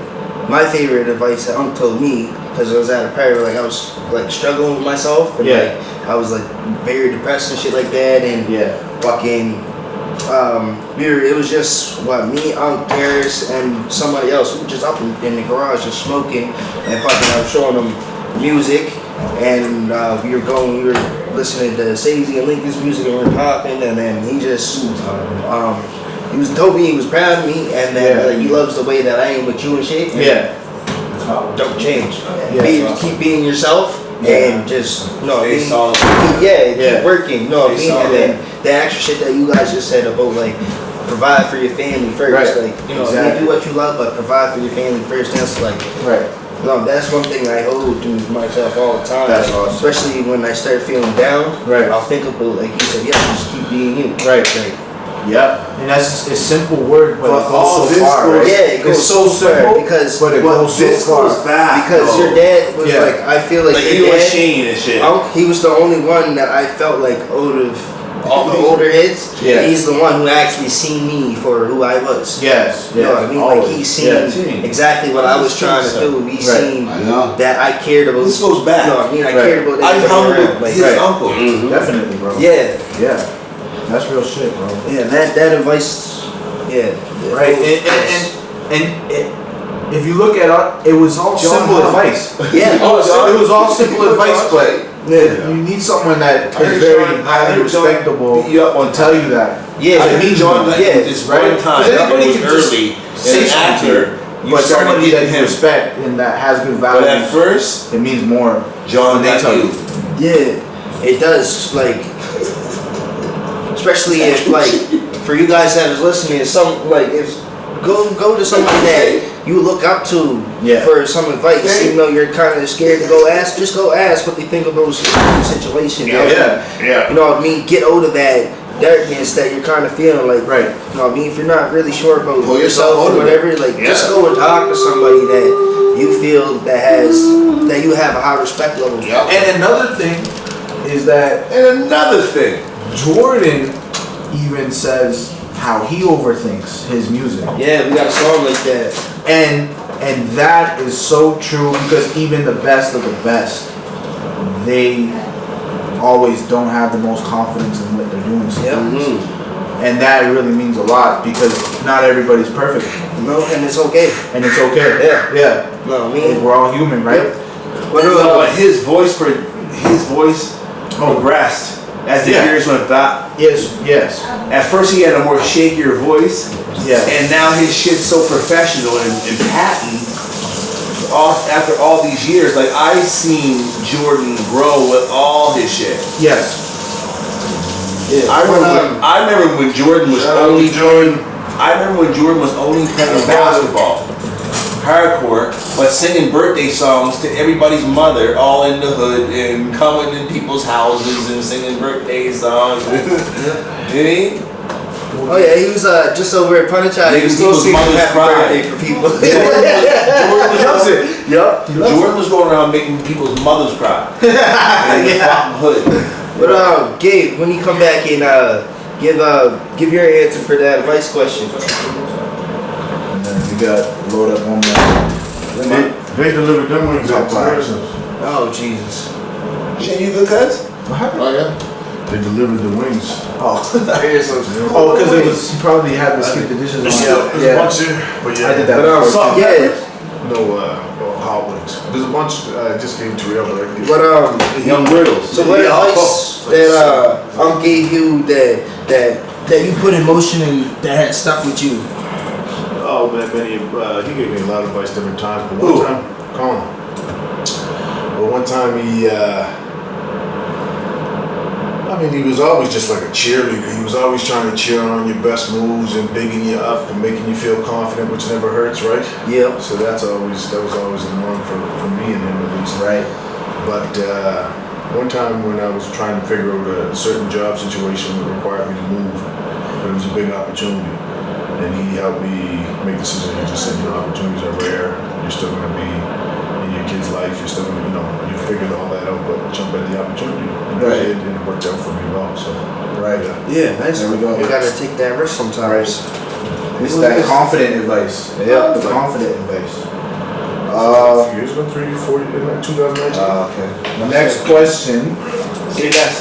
my favorite advice that Uncle told me, because I was at a party, like, I was, like, struggling with myself, and, Yeah. like, I was, like, very depressed and shit like that, and Yeah. fucking, it was just, me, Uncle, Terrace, and somebody else, we were just up in the garage just smoking, and fucking, I was showing them music, and we were listening to Sadie and Lincoln's music, and we were talking, and then he just, told me he was proud of me, and that like, he loves the way that I am with you and shit. And Yeah. don't change. Yeah. Keep being yourself, and just Stay solid. keep working. Stay And solid. then the extra shit that you guys just said about like provide for your family first. Right. Like Exactly. do what you love, but provide for your family first. That's like. Right. No, that's one thing I hold to myself all the time. That's awesome. Especially when I start feeling down. Right. I'll think about, like you said, just keep being you. Right. Like, Yep. And that's a simple word, but it all goes so this far, goes- right? yeah, it goes It's so so far simple, because but it goes so this far. goes back. Because though. your dad was Yeah. like, I feel like Like your you and dad, Shane and shit. he was the only one that I felt like out of all the older heads. Yeah. He's the one who actually seen me for who I was. Yes. You know what I mean? Like always. he seen Yeah. exactly what I was trying to do. He Right. seen I know. that I cared about. This goes back. You know what I mean? I Right. cared about I everybody hung around. with Like, his right. uncle. Definitely, bro. yeah, Yeah. That's real shit, bro. yeah. That advice. Yeah. Right. And if you look at it, it was all simple advice. Yeah. It was all simple advice, but Yeah. you need someone that I heard is very John- I highly heard John respectable beat you up one to tell you that. Yeah. I mean, John got Yeah. this Right? one time. 'Cause anybody It was can just early. say And something to you, after, you but started somebody that getting you him. respect and that has good But at values, first, it means more. John when they got tell you. you. Yeah, it does. Like, especially if like for you guys that is listening, some like if go to somebody that you look up to Yeah. for some advice, even though you're kind of scared to go ask. Just go ask what they think of those situations. Yeah. Yeah. You know what I mean? Get out of that darkness that you're kind of feeling. Like, Right. you know what I mean? If you're not really sure about Pull yourself yourself out or of it. whatever, like just Yeah. go and talk to somebody that you feel that you have a high respect level. Yeah. And another thing is that and another thing. Jordan even says how he overthinks his music. Yeah, we got a song like that. And that is so true because even the best of the best, they always don't have the most confidence in what they're doing sometimes. And that really means a lot because not everybody's perfect. No, and it's okay. And it's okay. Yeah. Yeah. No, I mean, We're all human, right? But, But his voice progressed as the Yeah. years went by. Yes. At first, he had a more shakier voice. Yeah. And now his shit's so professional and patent. After all these years, like I seen Jordan grow with all his shit. Yes. yeah. I remember when Jordan was only playing. I remember when Jordan was only playing basketball, hardcore, but singing birthday songs to everybody's mother, all in the hood and coming in people's houses and singing birthday songs. You know what I mean? Oh yeah, he was just over at Punachai. He was still People's singing mothers happy cry. birthday for people. He loves it. Yup. Jordan was going around making people's mothers cry in the fucking hood. But Gabe, when you come back and give your answer for that advice question. And then we got load up one more. They delivered them wings out to Harrison's. Oh Jesus. Shane, you good, cuz? What happened? Oh yeah. They delivered the wings. Oh, because it was he probably had to skip the dishes. There's on. a bunch here, but yeah. I did that. But before, too. yeah. No hot wings. There's a bunch. I just gave Terrell, but I gave. But Young Riddles. So what advice that gave you that you put in motion and that had stuck with you? Oh man, he gave me a lot of advice different times. But Who? one time, Colin. But one time he was always just like a cheerleader. He was always trying to cheer on your best moves and bigging you up and making you feel confident, which never hurts, right? Yep. So that was always the norm for me and him at least. Right. But one time when I was trying to figure out a certain job situation that required me to move, but it was a big opportunity, and he helped me make decisions. He just said, opportunities are rare. You're still going to be in your kid's life. You're still going to, you figured all that out, but jump at the opportunity. And I did, and it worked out for me well. So, right. Yeah, nice. There we go. You gotta take that risk sometimes. It's that confident advice. Yeah. The confident advice. a few years ago, 3, 4, in like 2019. Okay. My next question. See that?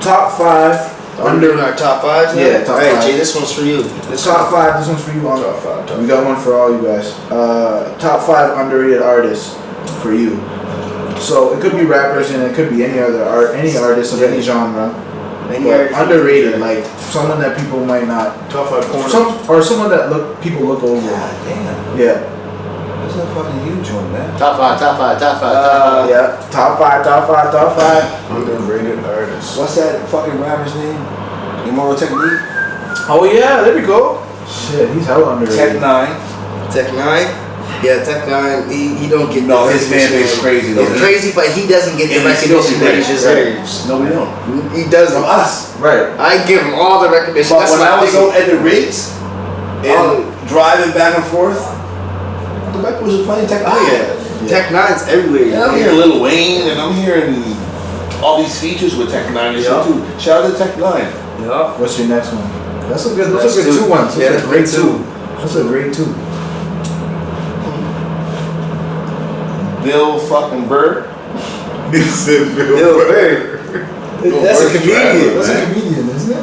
Top 5 We're doing our top 5s now? Yeah, top Alright, five. Jay, this one's for you. Top 5. This one's for you. Top 5. We got one for all you guys. Top 5 underrated artists for you. So it could be rappers and it could be any artist of any genre. But underrated, like someone that people might not. Top 5 corners. Someone that people look over. God damn. Yeah. That's a fucking huge one, man. Top 5. Yeah. Top 5. Underrated artists. What's that fucking rapper's name? Immoral Technique? Oh yeah, there we go. Shit, he's hella underrated. Tech 9. Tech 9? Yeah, Tech 9, he don't get No, the his fan base is crazy though. It's crazy, but he doesn't get the And he's still recognition that he rich. deserves. No, we don't. He doesn't. From us. Right. I give him all the recognition. But That's when I was my out at the rigs and driving back and forth, the record was playing Tech 9. yeah. Tech 9's everywhere. And I'm hearing Lil Wayne and I'm hearing all these features with Tech 9 and shit too. Shout out to Tech 9. Yeah. What's your next one? Those are good That's 2 ones. Yeah, Those are great two. 2. Those are great 2. Bill fucking Burr. Bill Burr. That's a comedian. That's a comedian, isn't it?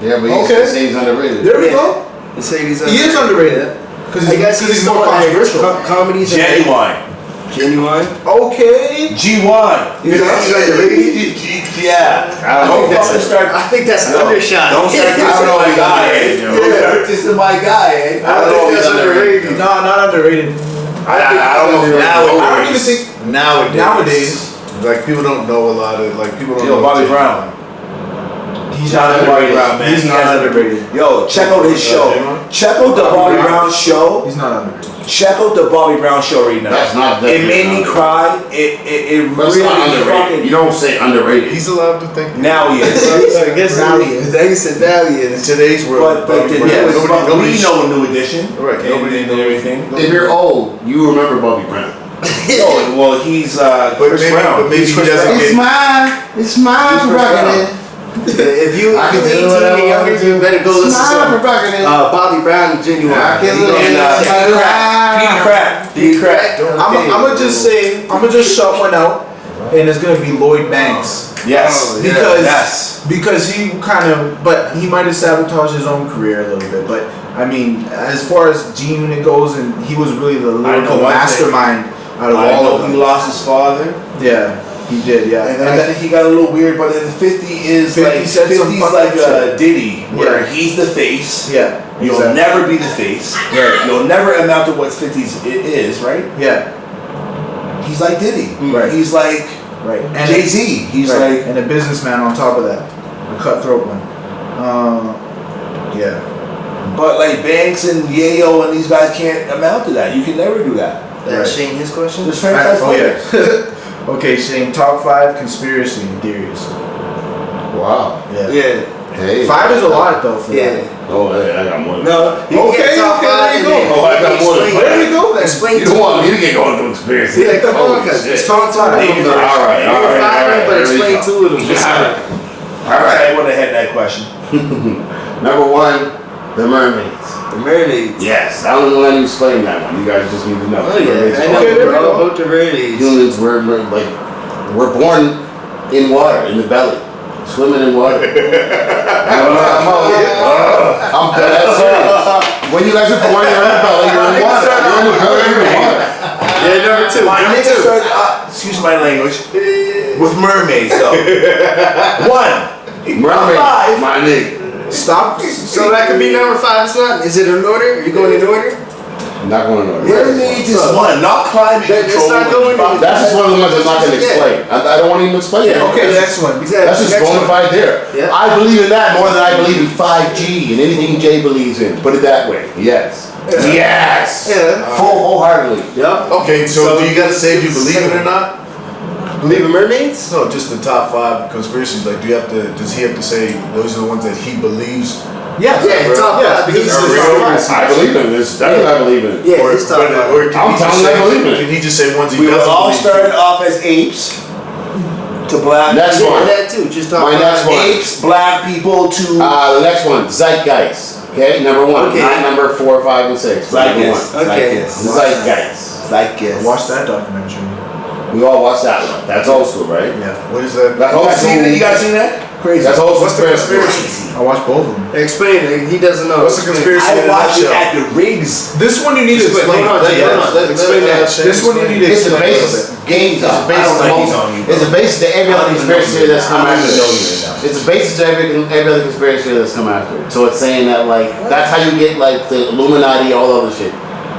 Yeah. Yeah, but he's Okay. say he's underrated. There we go. They say he's He is underrated. Because I guess he's more more controversial. comedies. Genuine. Genuine. Okay. G1. He's underrated. Yeah. I think that's an undershot. Don't start dissing my guy, eh? Don't start dissing my guy, eh? I don't think that's underrated. No, not underrated. I don't know if I don't even think nowadays. Like people don't know a lot of people don't Yo, know. Bobby Brown. He's Shout out to Bobby Brown, man. He's not underrated. Yo, check out his show. Check out the Bobby Brown show. He's not underrated. Check out the Bobby Brown show right now. That's not It made me cry. It That's really not underrated. fucking. You don't say underrated. He's allowed to think. Now he is. I guess Now he is. They said now he In is. today's world, But the Bobby Brown, newest, nobody we know New Edition. Right, And, nobody and knows. everything. If you're old, you remember Bobby Brown. Oh, well, he's Chris maybe- Brown. but maybe He's he Chris doesn't Brown. get- It's mine Chris Brown. If you I can 18 do what I and younger, want to you better go listen to some prerogative. Bobby Brown and Genuine. I can You know, live And my life. Petey Crack. I'm gonna just say, I'm gonna just shout one out, and it's gonna be Lloyd Banks. Yes. Because he kind of, but he might have sabotaged his own career a little bit. But I mean, as far as G Unit goes, and he was really the lyrical one thing. mastermind out of I all know of he them. lost his father. Yeah, he did. Yeah, And then I think he got a little weird, but then 50 is 50 like said some 50's fucked like up a shit. Diddy, where Yeah. he's the face. yeah, You'll exactly. never be the face. Right. You'll never amount to what 50's is, right? Yeah, He's like Diddy. Right. He's like right. And Jay-Z. He's right. like and a businessman on top of that, a cutthroat one. Yeah. But like Banks and Yayo and these guys can't amount to that. You can never do that. That's Shane, his question? There's franchise Oh players. yeah. Okay, Shane. Top 5 conspiracy theories. Wow. Yeah. Yeah. Hey. 5 is a lot though for Yeah. that. Oh, hey, I got more. No, you Okay, get top okay, 5 there you and go. then Oh, I got more than explain- There we go then. Explain You to don't want me. me to get going to conspiracy. Yeah, come on, Oh, cause shit. it's top 5 of them. All right, You all were right, 5 all right, but there we explain go. 2 of them. All right, I would have had that question. Number 1, the mermaids. The mermaids. Yes, I don't know how to explain that one. You guys just need to know. Oh yeah, I know Okay, there we bro. go. About the mermaids. Humans were like we're born in water, in the belly, swimming in water. I'm dead serious. When you guys are born, you're in the belly, you're in water. You're in the belly, you're in water. Yeah, number 2. My Number niggas 2. are, excuse my language, with mermaids though. 1. Mermaid, 5. my nigga. Stop. So that could be number 5. It's not. Is it in order? Are you going in order? Not going to Mermaids is one, not climate control. That's just one of the ones I'm not going to explain. I don't want to even explain it. Okay, the next one. That's just bona fide there. Yeah. I believe in that more than I believe in 5G and anything Jay believes in. Put it that way. Yes. Yes. Yeah. Wholeheartedly. Yeah. Okay, so do you gotta say if you believe it or not? Believe in mermaids? No, just the top 5 conspiracies. Like, does he have to say those are the ones that he believes? Yes. Yeah, top 5. because He's it's the real. top 5. I believe in this. That's what I believe in. Yeah, his top 5. Or can I'm he just telling you, I believe in it. Can he just say ones he We were doesn't all believe? started off as apes to black. Next Yeah, one. that too. Just top My 5. next one. Apes, black people to The next one, zeitgeist. Okay, number 1, Okay. not number 4, 5, and 6. Number zeitgeist. 1. Okay. Zeitgeist. Zeitgeist. Watch that documentary. We all watched that one. That's old school, right? Yeah. What is that? That's You old guys seen school. it? You guys seen that? Crazy. That's old What's the conspiracy. conspiracy? I watched both of them. Explain it. He doesn't know. What's the conspiracy in I a watched it nutshell? at the rigs. This one you need to explain. Explain that. This one you need to It's the explain. basis. Games I are don't based think on he's on you, bro. It's a basis to every I other don't even know conspiracy you that's now. come I don't after even know you it. now. It's a basis to every other conspiracy that's come after it. So it's saying that like that's how you get like the Illuminati, all the other shit.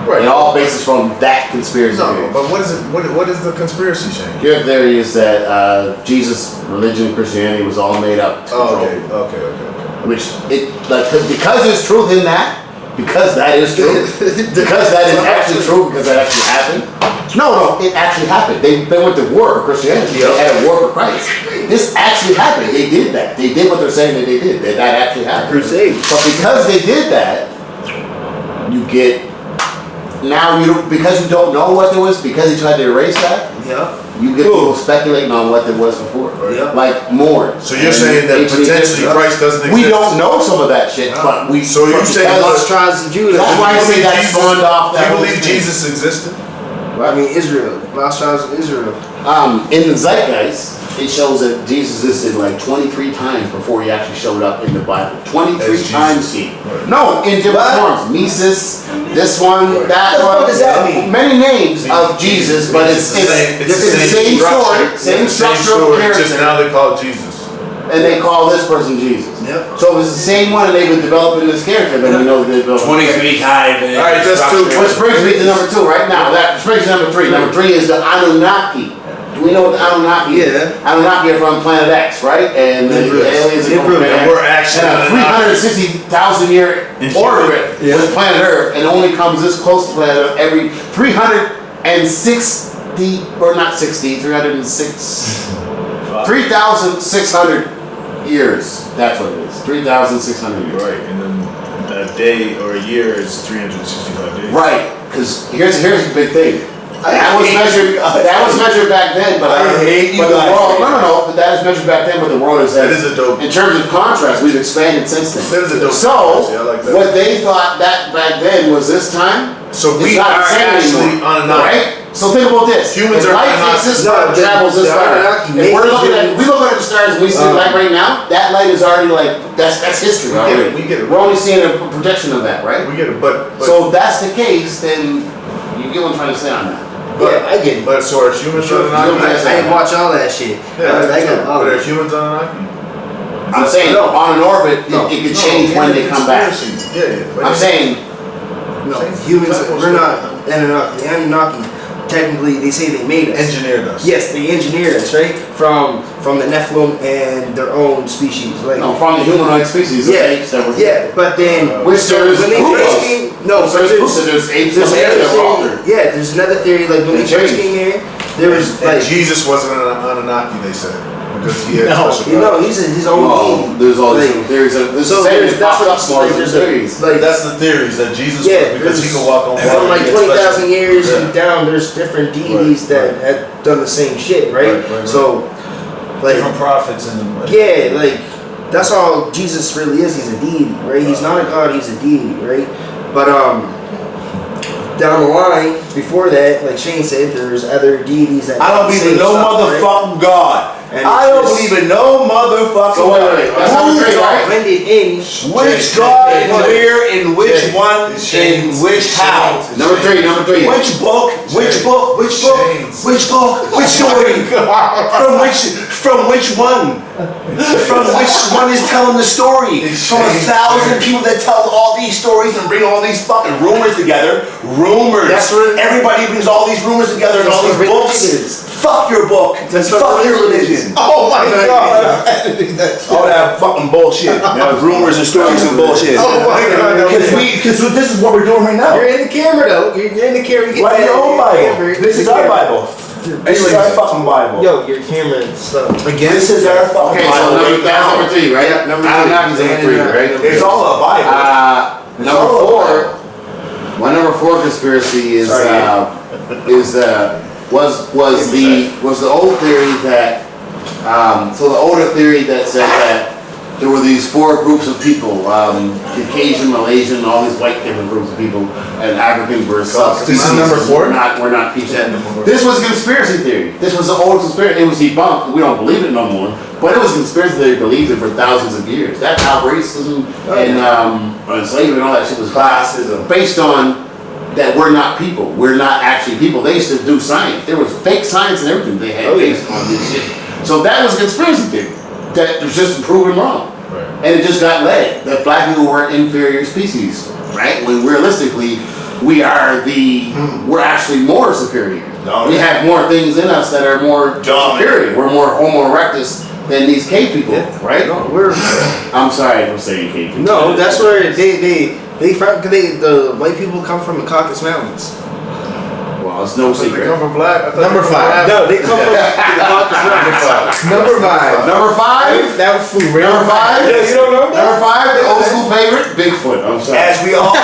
Right. And all basis from that conspiracy. No, theory. but what is it? What is the conspiracy, Shane? Your theory is that Jesus, religion, Christianity was all made up. To Oh, control. okay. Which it like because there's truth in that, because that is true, because that is actually true, because that actually happened. No, it actually happened. They went to war for Christianity. They had a war for Christ. This actually happened. They did that. They did what they're saying that they did. That actually happened. Crusade. But because they did that, you get now you don't, because you don't know what there was, because he tried to erase that. Yeah. You get people speculating on what there was before. Yeah. Like more. So you're saying that potentially Christ doesn't exist? We don't know some of that shit, but we. So you say Lost tribes of Judah. That's why I say that spawned off Do that you whole believe thing. Jesus existed? I mean, Israel. Lost tribes of Israel. In the zeitgeist, it shows that Jesus existed like 23 times before he actually showed up in the Bible. 23 As times Jesus. he. No, in different forms. Mises, this one, that one. What does that mean? Many names of Jesus, but it's the same story, same structure of Just character, now they call it Jesus. and they call this person Jesus. Yep. So it was the same one, and they were developing this character. Then we know they developed 23 times. All right, that's two. Which brings me to number 2 right now. That brings me to number 3. Number 3 is the Anunnaki. Do we know what the Anunnaki is? Yeah. Anunnaki are from planet X, right? And the aliens are from And we're actually and a 360,000 year orbit with planet Earth, and only comes this close to planet Earth every 360, or not 60, 306, 3,600 years. That's what it is. 3,600 years. Right, and then a day or a year is 365 days. Right, because here's the big thing. That was measured back then, but I hate you but the guys. world. No. But that is measured back then, but the world is. That is a dope. In terms of contrast, we've expanded since then. That is a dope So conspiracy. I like that. what they thought that back then was this time. So it's we not are the same actually anymore, Anunnaki. right? So think about this. Humans if are light Anunnaki. takes this No, far, the- travels this the far. Anunnaki If we're made looking at, humans- we look at the stars and we see light right now. That light is already like that's history. We get already. it, we get it. We're only seeing a projection of that, right? We get it, but So if that's the case, then you get what I'm trying to say on that. Yeah, I get it. But so are humans Anunnaki? Humans- I didn't watch all that shit. Yeah, I got all but are that. humans Anunnaki? I'm saying on an orbit, No. it could change when they come back. Yeah. I'm saying No, humans, we're not Anunnaki. The Anunnaki, technically, they say they made us. engineered us. Yes, they engineered us, right? From the Nephilim and their own species. Like, no, from the humanoid species, yeah, the apes that were yeah, but then Which there is when they proof first of. came, no, There's but proof that there's apes there's from there another that were altered. theory. Yeah, there's another theory. Like when They they first changed. came here, there was And like Jesus wasn't an Anunnaki, they said, because he had special you know, powers. he's his own Well, being. there's all these Like, theories. This so is saying there's it that's popped what up more there's than theories. like That's the theories that Jesus yeah, was because he could walk on water. from like he had 20,000 years Yeah. and down. There's different deities Right, that had done the same shit, right? Right. So, like, different prophets and yeah, like that's all Jesus really is. He's a deity, right? He's not a god. He's a deity, right? But down the line, before that, like Shane said, there's other deities that I don't do the believe in same no stuff, right? motherfucking God. And I don't it's believe in no motherfucking So wait, God. that's Who number 3, y'all right? blended in? Which God and where and which Shane. one It's and Shane's. which how? Shane's. Number 3. Which book? Which book? Which book? Shane's. Which book? Which story? From which From which one? From which one is telling the story? From 1,000 people that tell all these stories and bring all these fucking rumors together. Rumors. That's what everybody brings all these rumors together and all these books. Fuck your book. Fuck your religion. Oh my god. All that fucking bullshit. Rumors and stories and bullshit. Oh my god. Because this is what we're doing right now. You're in the camera though. You're in the camera. You Write your own Bible. Camera. This is our Bible. This is our fucking Bible. Yo, your camera and stuff. Again, This is our fucking Okay, so Bible. number, right that's now. number 3, right? Yeah, number Anunnaki is three. number 3, right? It's all a Bible. Number 4. My number 4 conspiracy is was the old theory that so the older theory that said that there were these 4 groups of people, Caucasian, Malaysian, all these white different groups of people, and Africans were subs. This is number 4? We're not people. This was conspiracy theory. This was the old conspiracy. It was debunked. We don't believe it no more. But it was conspiracy theory believed it for thousands of years. That's how racism and slavery and all that shit was Classism. based on that we're not people. We're not actually people. They used to do science. There was fake science and everything they had based on this shit. So that was a conspiracy theory that was just proven wrong. Right. And it just got led that black people were inferior species, right? When realistically, we're actually more superior. No, We have more things in us that are more superior. We're more Homo erectus than these cave people, right? No, we're I'm sorry for saying cave people. no. That's where the white people come from the Caucasus Mountains. Well, it's no They secret. come from black. Number 5. No, they come from the Caucasus Mountains. Number 5. Number 5. That was food. Number 5. Yeah, you don't know that? Number 5. The old school favorite, Bigfoot. I'm sorry. As we all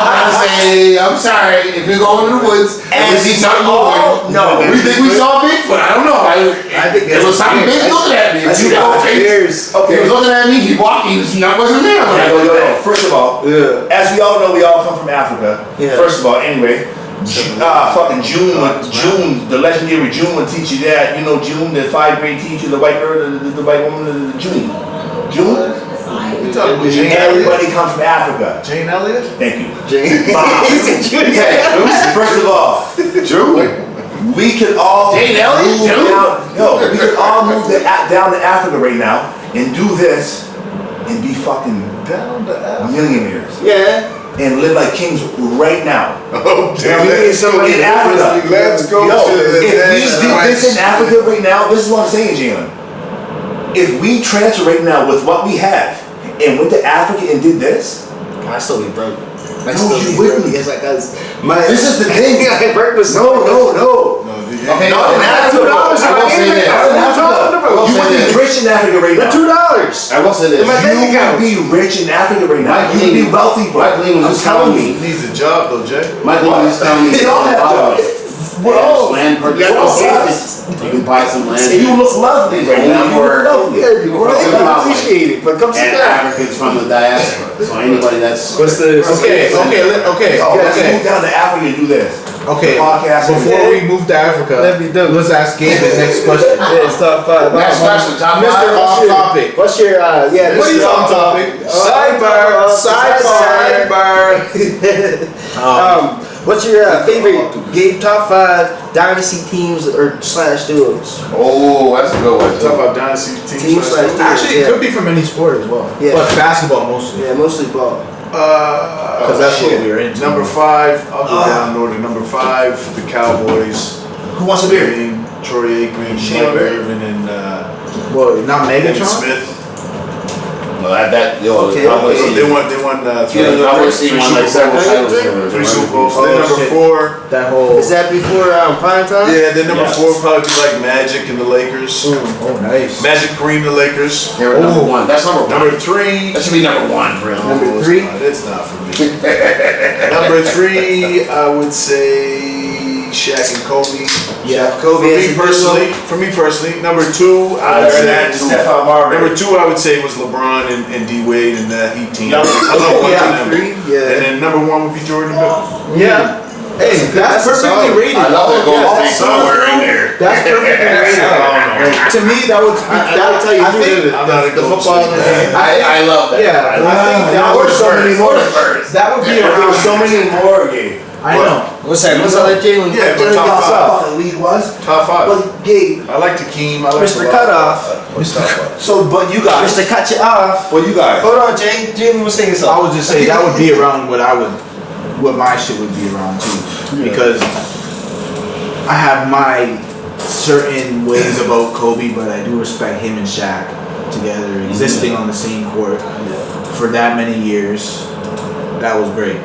I'm sorry. If we go into the woods and we see something moving, no, we think we saw Bigfoot. I don't know. I think There was something big looking at me. That's You know, years. He was looking at me. He walked. He wasn't there. When I go, yo. First of all, Yeah. as we all know, we all come from Africa. Yeah. First of all, anyway, fucking June, the legendary June would teach you that. You know June, the 5th grade teacher, the white girl, the white woman, the June. You talking about Jane Everybody Elliott? comes from Africa. Jane Elliott? Thank you. Jane. First of all, we can all Jane Elliott? move June? down. No, we can all move down to Africa right now and do this and be fucking Down to Africa. millionaires Yeah. and live like kings right now. Oh, damn. We need somebody in Africa. Let's go Yo, to the if we next do this in question. Africa right now, this is what I'm saying, Jalen. If we transfer right now with what we have and went to Africa and did this, I still be broke. I No, still you be wouldn't. broke. Yes, I cause my. this is the thing. I broke with No. Okay, Not in I Africa. will say Not in this. Africa. will You say would this. be rich in Africa right now. $2. I will say this. In my bank You account. would be rich in Africa right now. Mike You would be Lee- wealthy, bro. Mike Lee was I'm just telling telling you. He needs a job though, Jay. Michael was telling me They all have jobs. Well, land purchase. You got no You can buy some land. And you look lovely right now. You look lovely. I appreciate it, but come sit And down. Africans from the diaspora. So anybody that's What's the? Okay. Yo, let's move down to Africa and do this. Okay, Podcast. before we move to Africa, Let me do it. let's ask Gabe the next question. Yeah, it's top 5. next question, top Mr. five. Off Topic. What's your yeah? What are you Mr. on topic? Sidebar. What's your favorite game top 5 dynasty teams or / duos? Oh, that's a good one. Talk about dynasty teams. Teams slash- Actually, it Yeah. could be from any sport as well. Yeah. But basketball mostly. Yeah, mostly ball. Because that's what we're into. Number 5, I'll go down in order. Number 5, the Cowboys. Who wants a beer? Being Troy Aikman, Shane Mike Bear. Irvin, and Well, not Evan Megatron? Smith. No, Okay, Cowboys okay. They won 3 Yeah, Cowboys team won like several titles. Three Super Bowls. Oh, Then number shit. 4. That whole. Is that before prime time? Yeah, then number Yeah. 4 would probably be like Magic and the Lakers. Oh, nice. Magic Kareem the Lakers. They were number 1. That's number 1. Number 3. That should be number 1, bro. Number No, it's 3? not. It's not for me. Number 3, I would say Shaq and Kobe. Yeah. Kobe For me personally. Number 2, I would say. Stephon Marbury. Number 2, I would say was LeBron and D Wade and that Heat team. Yeah. I love watching Yeah, them. 3, yeah. And then number 1 would be Jordan Bill. Yeah. Hey, that's perfectly solid. rated. I love that Golden Yeah, State somewhere in there. That's perfectly rated. Like, to me, that would speak. I'll tell you I who think did it. I'm not a The Golden football State game. fan. I love that. Yeah, I think that Or would the so many Spurs. more. Or the Spurs. That would be There around were so many more games. I know. What's that? What's that? Jalen? Yeah, but Jalen top got five. fucking league was. Top 5. Well, Gabe, I like Takeem. I like Mr. Cutoff. So, but you guys. Mr. Cut you off. Well, you guys. Hold on, Jay. Jalen was saying I something. would just say that would be around what my shit would be around too, because I have my certain ways about Kobe, but I do respect him and Shaq together, existing on the same court for that many years. That was great.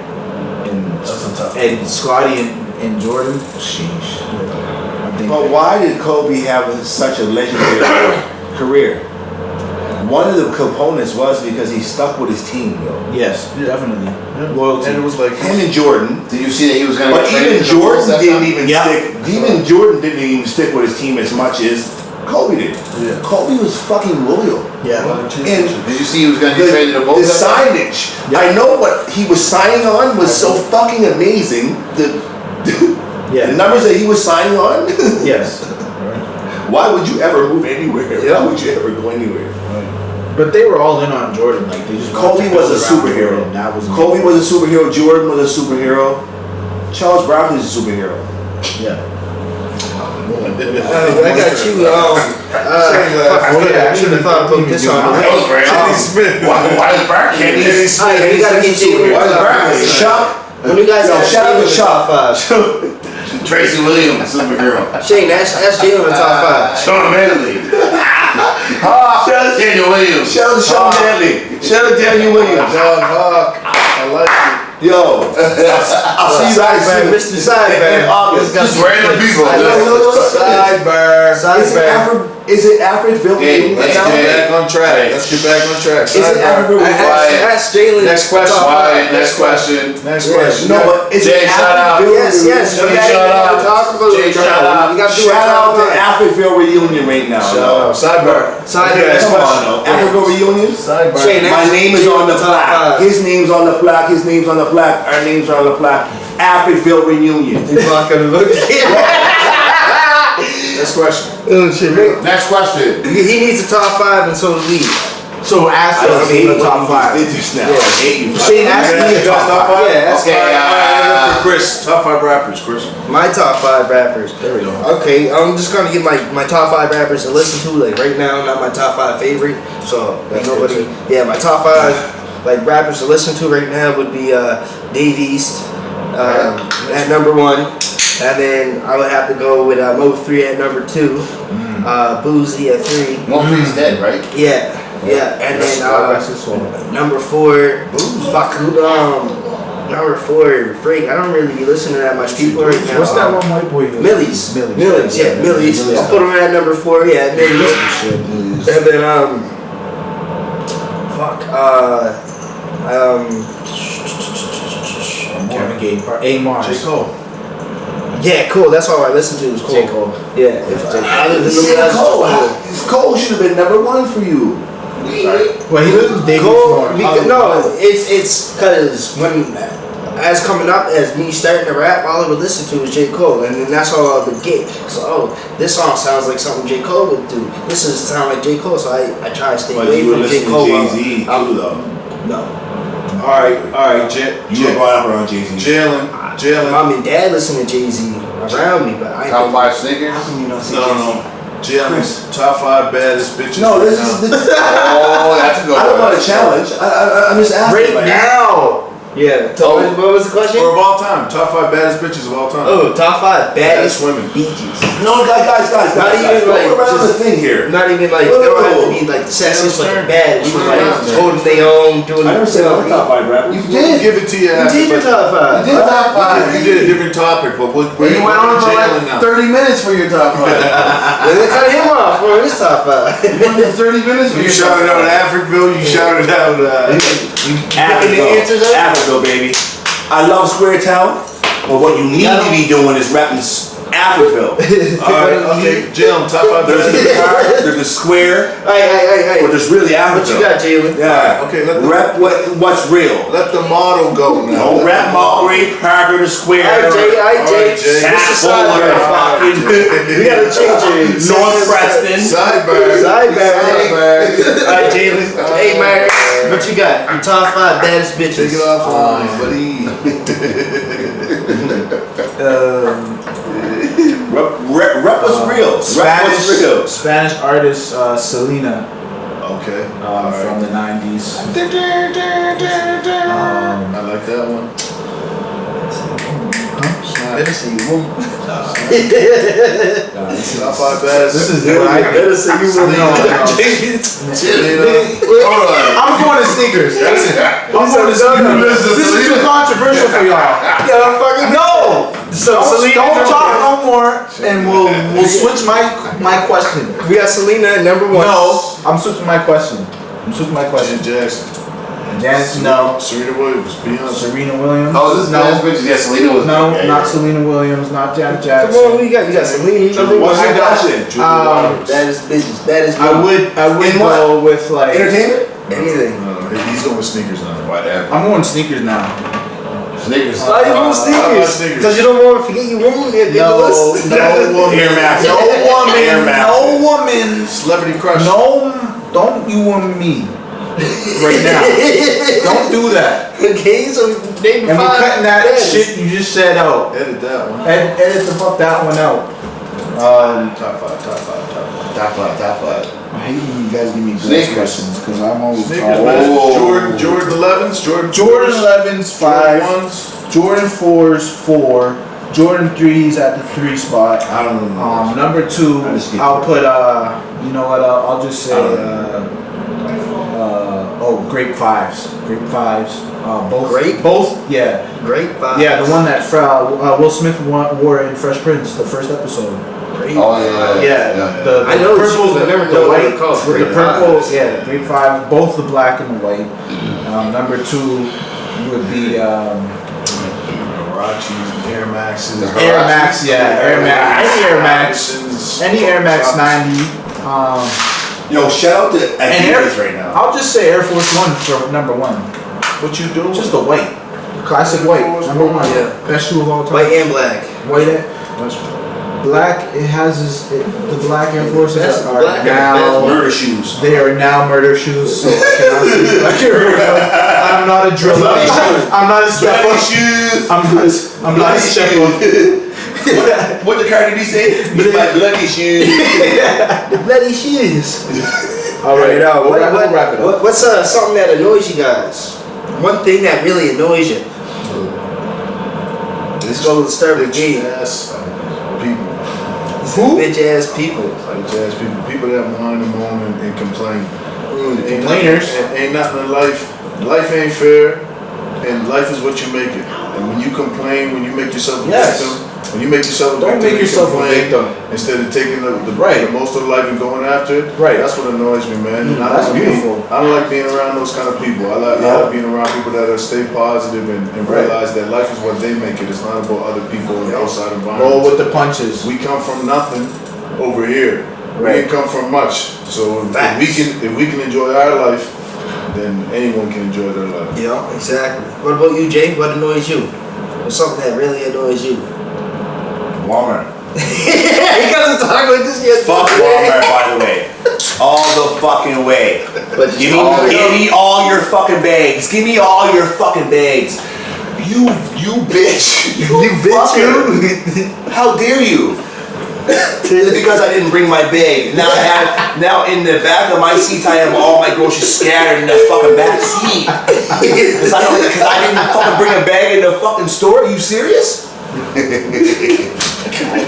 And Scotty and Jordan, sheesh. I think But why did Kobe have such a legendary career? One of the components was because he stuck with his team, yo. yes, definitely. Loyalty. And it was like Him and Jordan. Did you see that he was going to But get traded even to the Bulls Jordan that didn't time? even Yeah. stick. Even Jordan didn't even stick with his team as much as Kobe did. Yeah. Kobe was fucking loyal. Yeah. And Did you see he was going to get traded to the the Bulls that time? signage. I know what he was signing on was so fucking amazing. The Yeah. numbers that he was signing on. Yes. Why would you ever move anywhere? Why would you ever go anywhere? But they were all in on Jordan. Like they just wanted Kobe to was a build around superhero. Jordan. That was Kobe was a superhero. Jordan was a superhero. Charles Barkley is a superhero. Yeah. I got you. I should have thought about this on the way. Why is Barkley? Kenny Alright, we gotta get Jalen. Why is Barkley? Chuck. When you guys Yo, ask shout out Jalen to the Chuck. top 5. Tracy Williams, superhero. Shane, ask Jalen the top 5. Sean Manley. Daniel Williams. Shout out to Sean Manley. Shout out to Daniel Williams. John Hawk. I like it. Yo, I'll see you guys soon. Mr. Sideburn. In August. Just random people. Sidebar. Is it Africville? Hey, Let's get back on track. Let's get back on track. Is it Africville? Ask Jalen. Next question. Why? Next question. Next question. No, but is Jay, it shout out. Africville? Yes. Jay, We shout out. talk about Jay, shout out. You got to do Shout out to it. Africville reunion right now. Sidebar. Sidebar. Come on, no. Africville reunion. Sidebar. Shane, My name is on the Top plaque. five. His name's on the plaque. His name's on the plaque. Our names are on the plaque. Africville reunion. He's not gonna look Next question. Oh shit. Next question. He needs a top 5 and so does Lee. So ask us the top 5. Did this now. Yeah. I hate you. Shane, ask me a top 5. Yeah, ask Okay, For Chris, top 5 rappers, Chris. my top 5 rappers. There we go. Okay, I'm just gonna give my top 5 rappers to listen to like right now, not my top 5 favorite. So like nobody. Yeah, my top 5 like rappers to listen to right now would be Dave East at number 1, and then I would have to go with Mo 3 at number 2, Boozy at 3. Mosley's dead, right? Yeah, and then number 4, number 4, Frank. I don't really be listening to that much people right now. What's that one white boy? Millie's. Yeah, Millie's. I'll put him at number 4. Yeah, Millie's. And then Kevin Gates. Amar. J. Cole. Yeah, cool. That's all I listen to is Cole. J. Cole. Yeah. Other than See, the Cole. Cole should have been number 1 for you. Well, he lives in Davis Cole, more. no, it's because when as coming up as me starting to rap, all I would listen to was J. Cole, and then that's all I would get. So, this song sounds like something J. Cole would do. This doesn't sound like J. Cole, so I try to stay But away you were from J. listening Cole. to Jay-Z too, though. No, Alright, You were brought up around Jay-Z. Jalen. mom and dad listen to Jay-Z around me, but I Top 5 sneakers. How come you not see No, Jay-Z? no. Jalen's top 5 baddest bitches. No, this right is. now. Oh, that's a good I don't one. want to challenge. I'm just asking. Right like, now! Yeah. What was the question? Or of all time. Top 5 baddest bitches of all time. Oh, top 5 baddest women. bitches. No, guys. Not even Don't like go around just- the thing here. Not even like, Whoa. they don't have to be like the sexiest, like bad. Just like holding their own, doing I never said I was top 5 rapper. You We'll give it to you You after. did your top 5. You did top 5. You did a different topic, but what You went on for Jalen like now? 30 minutes for your top 5. Then they cut him off for his top 5. You went for 30 minutes for You your shouted top out 5. Africville, you shouted out answers up? Africville, baby. I love Square Town, but what you need to be doing is rapping Africville. Alright, okay. Jalen, top 5 There's the baddest car, there's the square, Hey. but there's really What you Africville. got, Jalen? Yeah. Okay, let the- Rap what's real. Let the model go now. Don't rap Marbury, Parker, the square. Alright, Jay. Alright, Jay. Mr. Apple, Sideburn. We gotta change it. North Preston. Sideburn. Sideburn. Alright, Jalen. Hey, man. What you got? Your top 5 baddest bitches. Take it offline, buddy. Rep was real. Rep was real. Spanish artist Selena Okay. from the 90s. I like that one. Better see you, woman. Top 5 baddest. This is what I Better see you, woman. Hold on. I'm going to sneakers. Listen, I'm going to sneakers. This is too controversial for y'all. No. So Don't talk no more, and we'll switch my question. We got Selena at number 1. No, I'm switching my question. Janet Jackson. Janet, no. Serena Williams. Beyonce. Serena Williams. Oh, this is no. baddest bitches. Yeah, Selena was. No, yeah, not yeah. Selena Williams, not Janet Come Jackson. on, who you got? You got Selena. Number 1. What's your question? Baddest bitches. Baddest I would go with like Entertainment? anything. He's going with sneakers now. Whatever. I'm going sneakers now. Sneakers. Why you want sneakers? sneakers. Because you don't want to forget your woman. No woman. Air Max. No woman. Air Max. No woman. Celebrity crush. No, don't you want me right now. Don't do that. Okay, so name And we're 5 cutting that baddest. shit you just said out. Edit that one. Edit the fuck that one out. Top 5. Top 5. I hate when you guys give me good Sneakers. questions because I'm always Sneakers, man. Jordan 11s. Jordan 11's 5. Jordan 1s. Jordan 4's 4. Jordan 3's at the 3 spot. I don't know. Number 2, I just get I'll put you know what? I'll just say grape 5s. Grape 5s. Grape? Both. Yeah. Great 5. Yeah, the one that Will Smith wore in Fresh Prince, the first episode. Great. Oh yeah. Yeah, the I know purple, shoes, I never the know what white, they're called. with the Grape purple, fives. yeah, grape 5, both the black and the white. Number 2 would be Huaraches, Air Maxes. Air Max, yeah, Air Max, any Air Max 90. Yo, shout out to And Adidas right now. I'll just say Air Force 1 for number 1. What you doing? Just the white, classic white, number 1. Yeah. Best shoe of all time. White and black. White, black. It has the black Air Forces That's are black. now. Murder shoes. They are now murder shoes, so I cannot be like I'm not a driller. I'm not a step Bloody up. shoes. I'm not a step up. What the Cardi B say? With my bloody shoes. The bloody shoes. All right, We'll we'll wrap it up. What's something that annoys you guys? One thing that really annoys you. Let's go to start with G. Ass people. Bitch ass people. Bitch ass people. People that whine and moan and complain. Ain't Complainers. nothing- Ain't nothing in life. Life ain't fair, and life is what you make it. And when you complain, when you make yourself a Yes. victim, when you make yourself a Don't victim, make you yourself a complain victim. instead of taking the Right. most of life and going after it. Right. That's what annoys me, man. And I That's don't beautiful. I don't like being around those kind of people. I like being around people that stay positive and Right. realize that life is what they make it. It's not about other people and outside Roll environments. with the punches. We come from nothing over here. We Right. didn't come from much. So if Facts. we can enjoy our life, then anyone can enjoy their life. Yeah, exactly. What about you, Jay? What annoys you? What's something that really annoys you? Walmart. He doesn't talk like this yet. Fuck Walmart, by the way. All the fucking way. But Give me all your fucking bags. Give me all your fucking bags. You bitch. You bitch, fucker. How dare you? Because I didn't bring my bag. Now in the back of my seat I have all my groceries scattered in the fucking back seat. Because I didn't fucking bring a bag in the fucking store. Are you serious?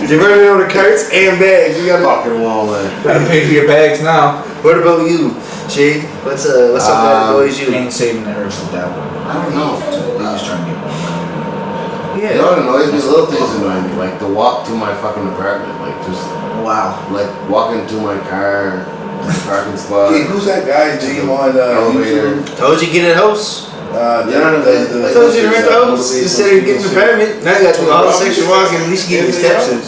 You're running on the carts and bags. You gotta. Fucking Walmart. Gotta pay for your bags now. What about you, Jay? What's something that annoys You you? ain't saving the earth with that one. I don't know. They just trying to get money. You know what annoys me? Little things annoy me. Like the walk to my fucking apartment. Like just Wow. like walking to my car, parking spot. Hey, who's that guy G on Elevator. YouTube? Told you get a house. The I told you to rent the house instead of getting an apartment. Now you got to do all the section walking. At least you get your steps in.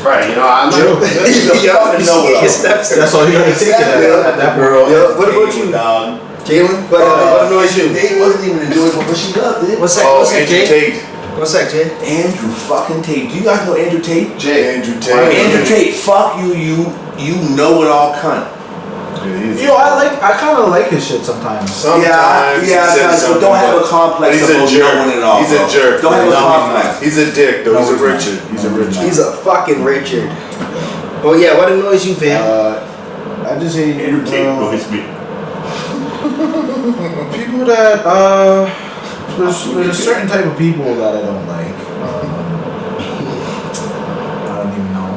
Right, you know, I'm Yo, you get your steps in. That's all you gotta think of at that girl. Yo, what about you, Dog. Jalen? What annoys you? They wasn't even doing it, but she loved it. What's that? Oh, What's that, Andrew Jay? Tate. What's that, Jay? Andrew fucking Tate. Do you guys know Andrew Tate? Jay. Andrew Tate. Andrew Tate, fuck you, you know it all cunt. Yo, I kind of like his shit sometimes. Sometimes but don't have a complex he's a about jerk. knowing it all. He's a jerk. Don't have a No, complex. He's a dick though. No, He's a he's not. Richard. He's a Richard. He's a fucking Richard. Well, yeah, what annoys you, fam? I just hate Entertainment me. people that there's a certain type of people that I don't like. I don't even know,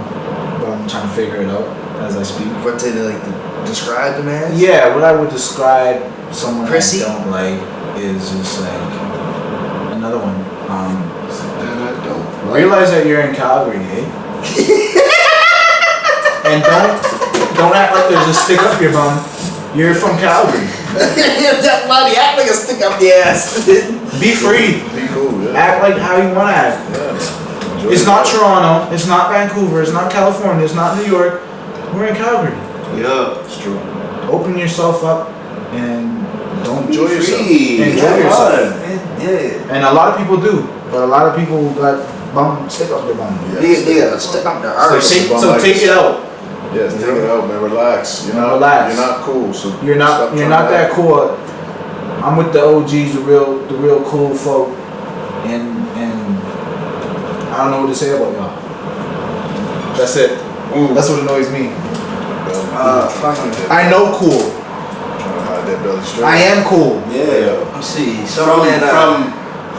but I'm trying to figure it out as I speak. What to like describe them as? Yeah, what I would describe someone Prissy? I don't like is just like another one. Realize that you're in Calgary, eh? And don't act like there's a stick up your bum. You're from Calgary. That body act like a stick up the ass. Be free. Be cool. Yeah. Act like how you want to act. Yeah. Enjoy It's your not life. Toronto. It's not Vancouver. It's not California. It's not New York. We're in Calgary. Yeah, it's true. Open yourself up and don't Enjoy yourself. Enjoy yourself. Yeah. And a lot of people do, but a lot of people got bum stick up their bum. Yeah, stick up their So, arse. take it out. Yes, take it out, man. Relax. You're not. Relax. You're not cool. So You're stop not trying to that act. cool. I'm with the OGs, the real cool folk, and I don't know what to say about y'all. That's it. That's what annoys me. I know cool. Trying to hide that belly straight. I am cool. Yeah. Let's see.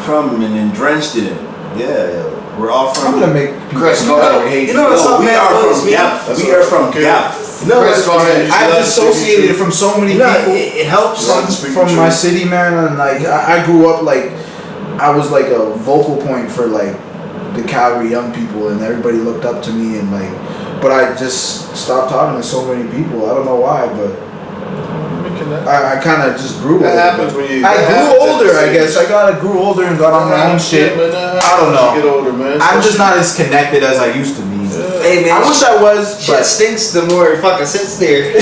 From and drenched in it. Yeah. We're all I'm from. gonna make people Chris, go ahead. hate You me. know what's No, up, we man? are Annoys from me? depth. We are from depth. No, Chris, it's go ahead. I'm dissociated from so many No, people. it helps. From my city, man, and like I grew up like I was like a vocal point for like the Calgary young people, and everybody looked up to me, and like, but I just stopped talking to so many people. I don't know why, but I kind of just grew. That older. happens when you. I that grew happens older, at I this guess. age. I grew older and got on my own shit. Man, that I don't happens know. as you get older, man. I'm just not as connected as I used to be. Hey, man. I wish I was, Shit but stinks the more it fucking sits there.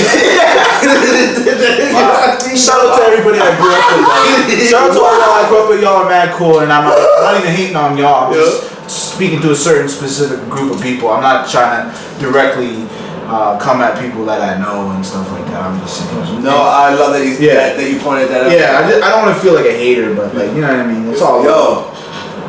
shout out to everybody I grew up with. Shout out to all y'all I grew up with. Y'all are mad cool, and I'm not even hating on y'all. I'm just speaking to a certain specific group of people. I'm not trying to directly come at people that I know and stuff like that. I'm just saying. No, I love that you pointed that out. Yeah, I don't want to feel like a hater, but like, you know what I mean. It's all Yo,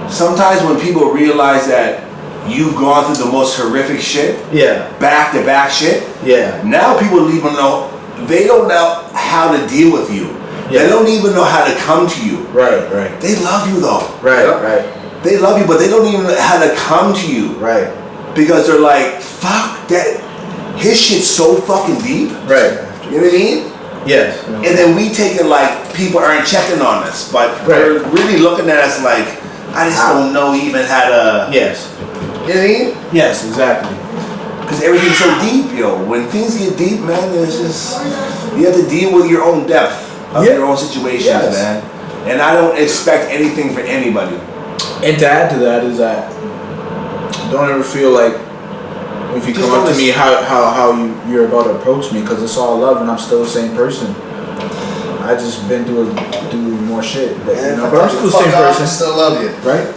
sometimes when people realize that you've gone through the most horrific shit, yeah, back to back shit, yeah, now people even know they don't know how to deal with you. Yeah. They don't even know how to come to you. right, They love you though. right, They love you, but they don't even know how to come to you right, because they're like, fuck that. His shit's so fucking deep. right. You know what I mean? Yes. And then we take it like people aren't checking on us, but Right. they're really looking at us like, I just don't know even how to. Yes. You know what I mean? Yes, exactly. Because everything's so deep, yo. When things get deep, man, there's just you have to deal with your own depth of Yeah. your own situations, Yes. man. And I don't expect anything for anybody. And to add to that is that don't ever feel like if you Just come up to don't me how you're about to approach me, because it's all love and I'm still the same person. I just been through more shit, but, you know, but I'm still the same person, Still love you. right?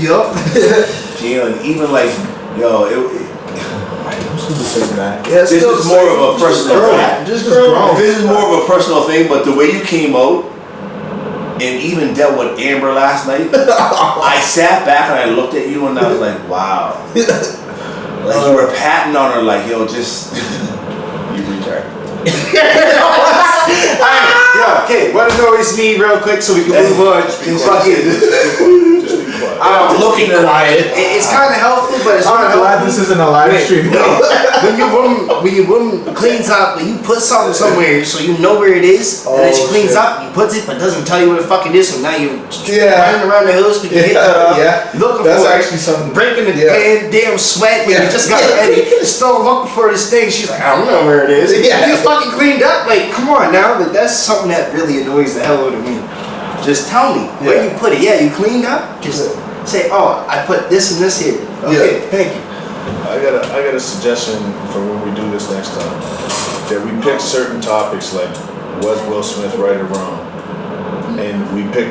Yup. You know, and even like, yo, I'm still the same guy. Yeah, this is more of a personal thing. Just grow. This is more of a personal thing, but the way you came out and even dealt with Amber last night, I sat back and I looked at you and I was like, wow. Like you were patting on her like, yo, just you retard. Yeah, okay, what annoys me real quick so we can move on. I'm looking quiet. It's kind of helpful, but it's not I'm glad this isn't a live stream. when your woman cleans up, when you put something somewhere so you know where it is, and then she cleans up, you put it, but doesn't tell you where the fuck it is, so now you're running around the house, you hit that up, looking That's for actually something. breaking the damn sweat when you just got ready, still looking for this thing. She's like, I don't know where it is. Yeah. You fucking cleaned up, like, come on now. But that's something that really annoys the hell out of me. Just tell me where you put it. Yeah, you cleaned up. Just say, oh, I put this and this here. Okay, thank you. I got a suggestion for when we do this next time. That we pick certain topics like was Will Smith right or wrong, and we pick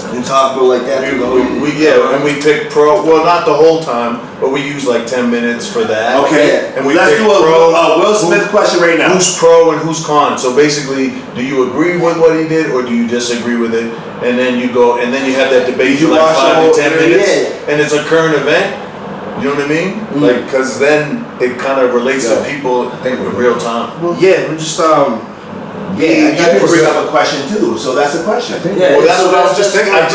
And talk about like that. And we pick pro. Well, not the whole time, but we use like 10 minutes for that. Okay. And we let's pick do a pro. Will Smith question right now. Who's pro and who's con? So basically, do you agree with what he did or do you disagree with it? And then you go, and then you have that debate for like 5 to 10 minutes, and it's a current event. You know what I mean? Like, because then it kind of relates to people in real time. Yeah, we're just Yeah, you can bring up a question too, so that's a question. Well, that's what I was just thinking. I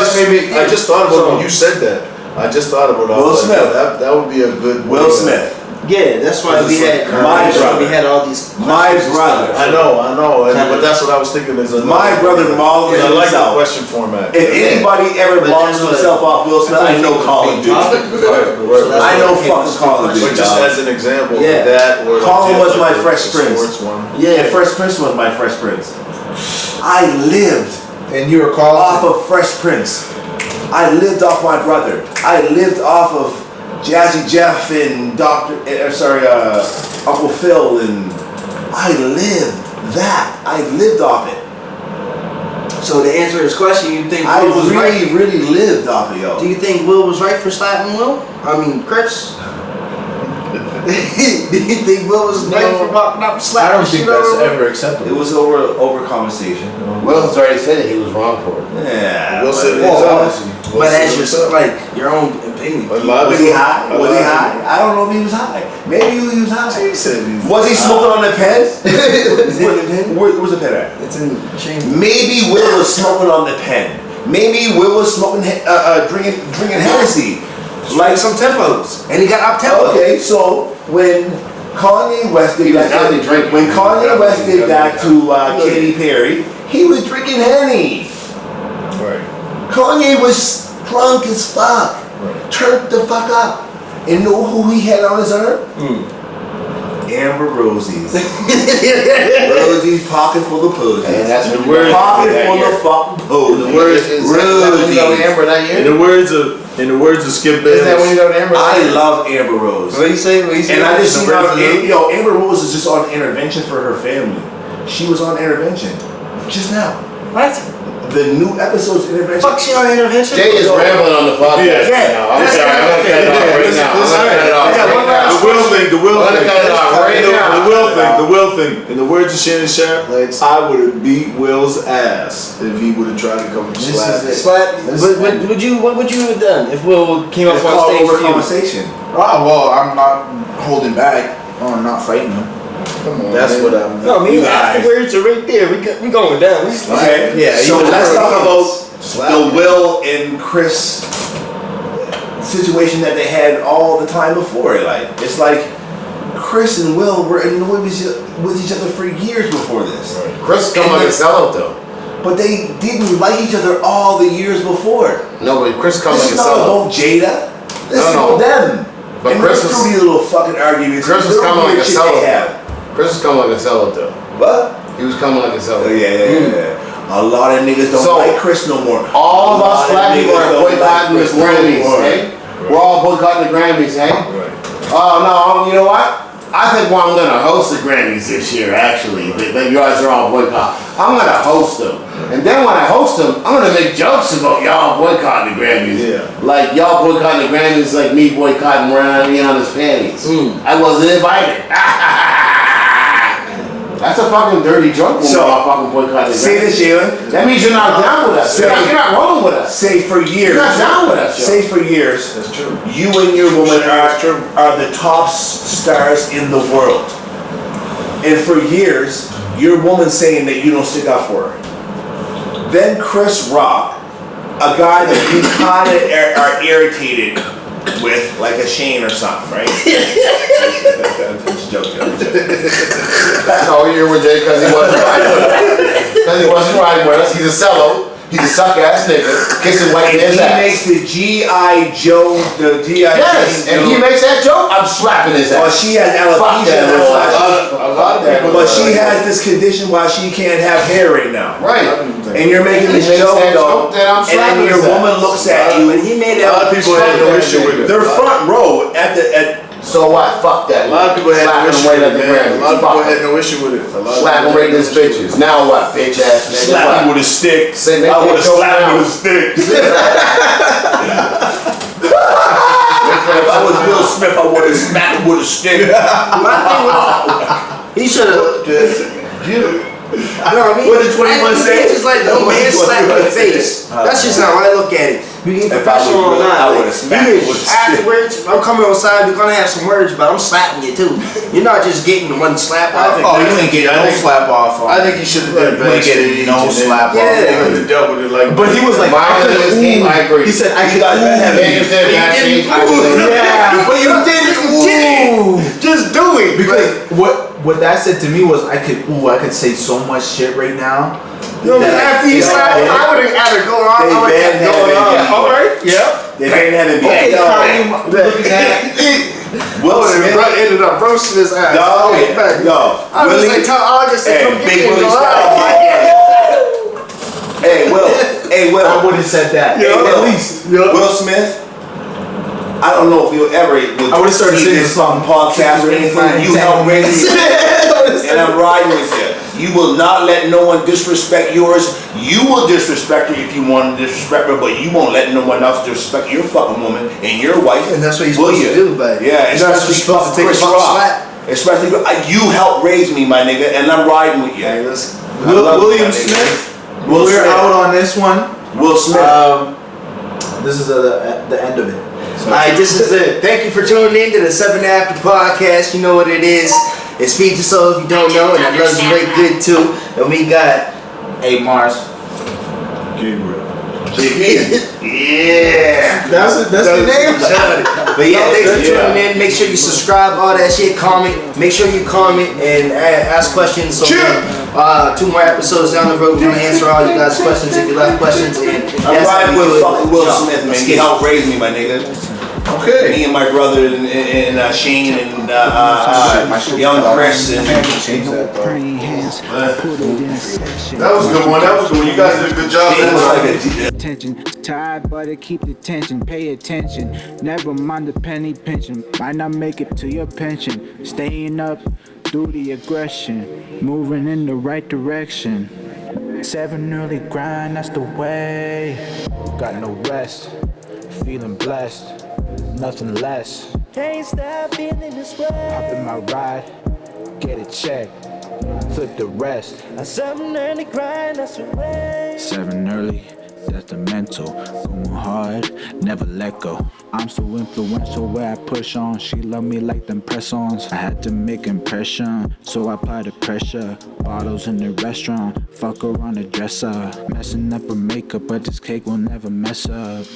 just thought about when you said that. I just thought about Will Smith. That would be a good Will Smith. Yeah, that's why we had my brother. We had all these. My brother. I know, but that's what I was thinking. My brother modeled I like the himself. question format. If anybody ever models himself off Will Smith, I know Colin did. I know fucking Colin did. But just as an example, Yeah. that or Colin was my the Fresh Prince. sports one. Yeah, Fresh Prince was my Fresh Prince. I lived And you were called off of Fresh Prince. I lived off my brother. I lived off of Jazzy Jeff and Uncle Phil, and I lived that. I lived off it. So to answer his question, you think I Will was right? really lived off of y'all. Do you think Will was right for slapping Will? I mean, Chris. Do you think Will was right for not slapping? I don't think that's ever acceptable. It was over conversation. Will has already said that he was wrong for it. Yeah. Will said But that's just like your own opinion. A lot of Was he people- high? a Was lot he of high? I don't know if he was high. Maybe he was high. He said he was- Was he smoking on the pen? Is it in the pen? Where's the pen at? It's in the chamber. Maybe Will was smoking on the pen. Maybe Will was smoking, drinking Hennessy. Like some tempos, and he got up tempo. Okay, so when Kanye West did that, definitely drinking. when Kanye West did that to Katy Perry, he was drinking Henny. Right. Kanye was drunk as fuck, turned the fuck up, and know who he had on his arm? Amber Rosie's. Rosie's pocket full of pussy. And that's what Pocket full of fucking pussy. The word is when you go to Amber that year? In the words of Skip Isn't that when you Bayless. go to Amber? I love Amber Rose. What do you say? And I just seen her, Amber Rose is just on intervention for her family. She was on intervention just now. What? The new episode's intervention. Fuck, she on intervention? Jay is rambling on the podcast Yeah. right now. I'm sorry, I'm gonna cut it off right now. I'm gonna cut it off right now. The Will thing. I'm gonna cut it off right now. The Will thing. In the words of Shannon Sharp, I would have beat Will's ass if he would have tried to come and slap me. What would you have done if Will came up It's on called stage over with you? conversation. Oh, well, I'm not holding back on not fighting him. Come on, that's what I'm. No, me You guys. afterwards are right there. We going down. Okay. Yeah, So you let's never talk know. about the Will and Chris situation that they had all the time before. Like it's like Chris and Will were annoyed with each other for years before this. Chris come like a sellout though. But they didn't like each other all the years before. No, but Chris come This like is a not sellout. about Jada. This is No, no. about them. But and Chris their was- fruity little fucking arguments. Chris was little coming like weird a shit sellout. they have. Chris is coming like a sellout though. What? He was coming like a Oh, sellout. yeah. A lot of niggas don't So, like Chris no more. All of A us lot black people niggas are don't boycotting the Chris no Grammys, more. hey? We're all boycotting the Grammys, hey? Right. Oh no, you know what? I think I'm gonna host the Grammys this year. Actually, that you guys are all boycott. I'm gonna host them, and then when I host them, I'm gonna make jokes about y'all boycotting the Grammys. Yeah. Like y'all boycotting the Grammys, like me boycotting Rihanna's panties. I wasn't invited. That's a fucking dirty joke when So, we're all fucking boycotting the Say Grammys. this, Jalen. That means you're not down with us. Say- You're not rolling with us. Say for years. You're not down with us, yo. Say for years. That's true. You and your woman That's true. are the top stars in the world. And for years, your woman saying that you don't stick up for her. Then Chris Rock, a guy that you kind of are irritated with, like a Shane or something, right? It's a joke. No, you're with Jay because he wasn't riding with us. Because he wasn't riding with us. He's a cello. He's a suck ass nigga. Kissing white If man's he ass. makes the G.I. Joe, the G.I. Yes, Jane and he joke, makes that joke, I'm slapping his or ass. she has Fuck alopecia, that. that's why A lot of people. but she has this condition why she can't have hair right now. Right. And you're making this He makes joke that though, joke that I'm and then slapping your his woman ass. looks at you, and He made A lot of people had no issue with it. they're front row at So what? Fuck that. A lot of people had no issue with it, man. A lot of people had no issue with it. Slapping rapist bitches. Now what? Bitch ass nigga. Slap him with a stick. Say they I would can't have choke slapped him down. with a stick. If I was Will Smith, I would have smacked him with a stick. My thing was, he should have. You know what I mean? What did 21 say? It's just like no man slap in the face. That's just how I look at it. You get If I was professional or Will, not. I like, would've smacked you him with a stick. afterwards, I'm coming outside. We're gonna have some words, but I'm slapping you too. You're not just getting one slap off. Oh, you ain't getting no slap off. I think he should have done You ain't getting backstage. no slap off. Yeah. They could have dealt with it like. But he was like, I agree. he said, I could. guys better have Yeah, you said backstage. I was like, Yeah, but you did it. Just do it. Because what that said to me was I could say so much shit right now. You know, after he slapped, I would have had to go on. They I would have banned going him. on. Yeah. All right. Yeah. They didn't have him be Okay, Kareem, looking at Will Smith. Ended up roasting his ass. No, Back. no. I was Willie- like, tell August to Hey, come get Big me. Willie Go style, on. my guy. Hey, Will. Hey, Will. I would have said that. Hey, Will. At least. Will Smith. I don't know if you'll ever I would've started see singing this the song. podcast or anything. You help raise me, and I'm riding with you. You will not let no one disrespect yours. You will disrespect her if you want to disrespect her, but you won't let no one else disrespect your fucking woman and your wife. And that's what you're will supposed you? to do, buddy. Yeah, You're not especially supposed to take a Chris fucking Rock. slap. Especially you helped raise me, my nigga, and I'm riding with you. Hey, listen. I love you, William my nigga. Smith. Will We're Smith. out on this one. Will Smith. This is the end of it. All right, this is it. Thank you for tuning in to the 7 After podcast. You know what it is. It's Feed Your Soul if you don't know, and I love you very good too. And we got Hey, Mars. Gabriel. yeah. That's the name. But yeah, thanks for tuning in. Make sure you subscribe, all that shit. Comment. Make sure you comment and ask questions. So 2 more episodes down the road, we're gonna answer all you guys' questions if you left questions. And I'm that's how riding we do with it. fucking Will Smith, man. He helped raise me, my nigga. Okay. Me and my brother and Shane and young Chris and Praying hands, put it in a section. That was a good one. That was good one. You guys did a good job. Shane was like a Attention, tired, but keep the tension. Pay attention. Never mind the penny pinching. Might not make it to your pension. Staying up through the aggression, moving in the right direction. 7 early grind, that's the way. Got no rest, feeling blessed, nothing less. Can't stop feeling this way. Hop in my ride, get it checked, flip the rest. 7 early grind, that's the way. 7 early. That's the mental, going hard, never let go. I'm so influential where I push on. She love me like them press-ons. I had to make impression, so I apply the pressure. Bottles in the restaurant, fuck her on the dresser. Messing up her makeup, but this cake will never mess up.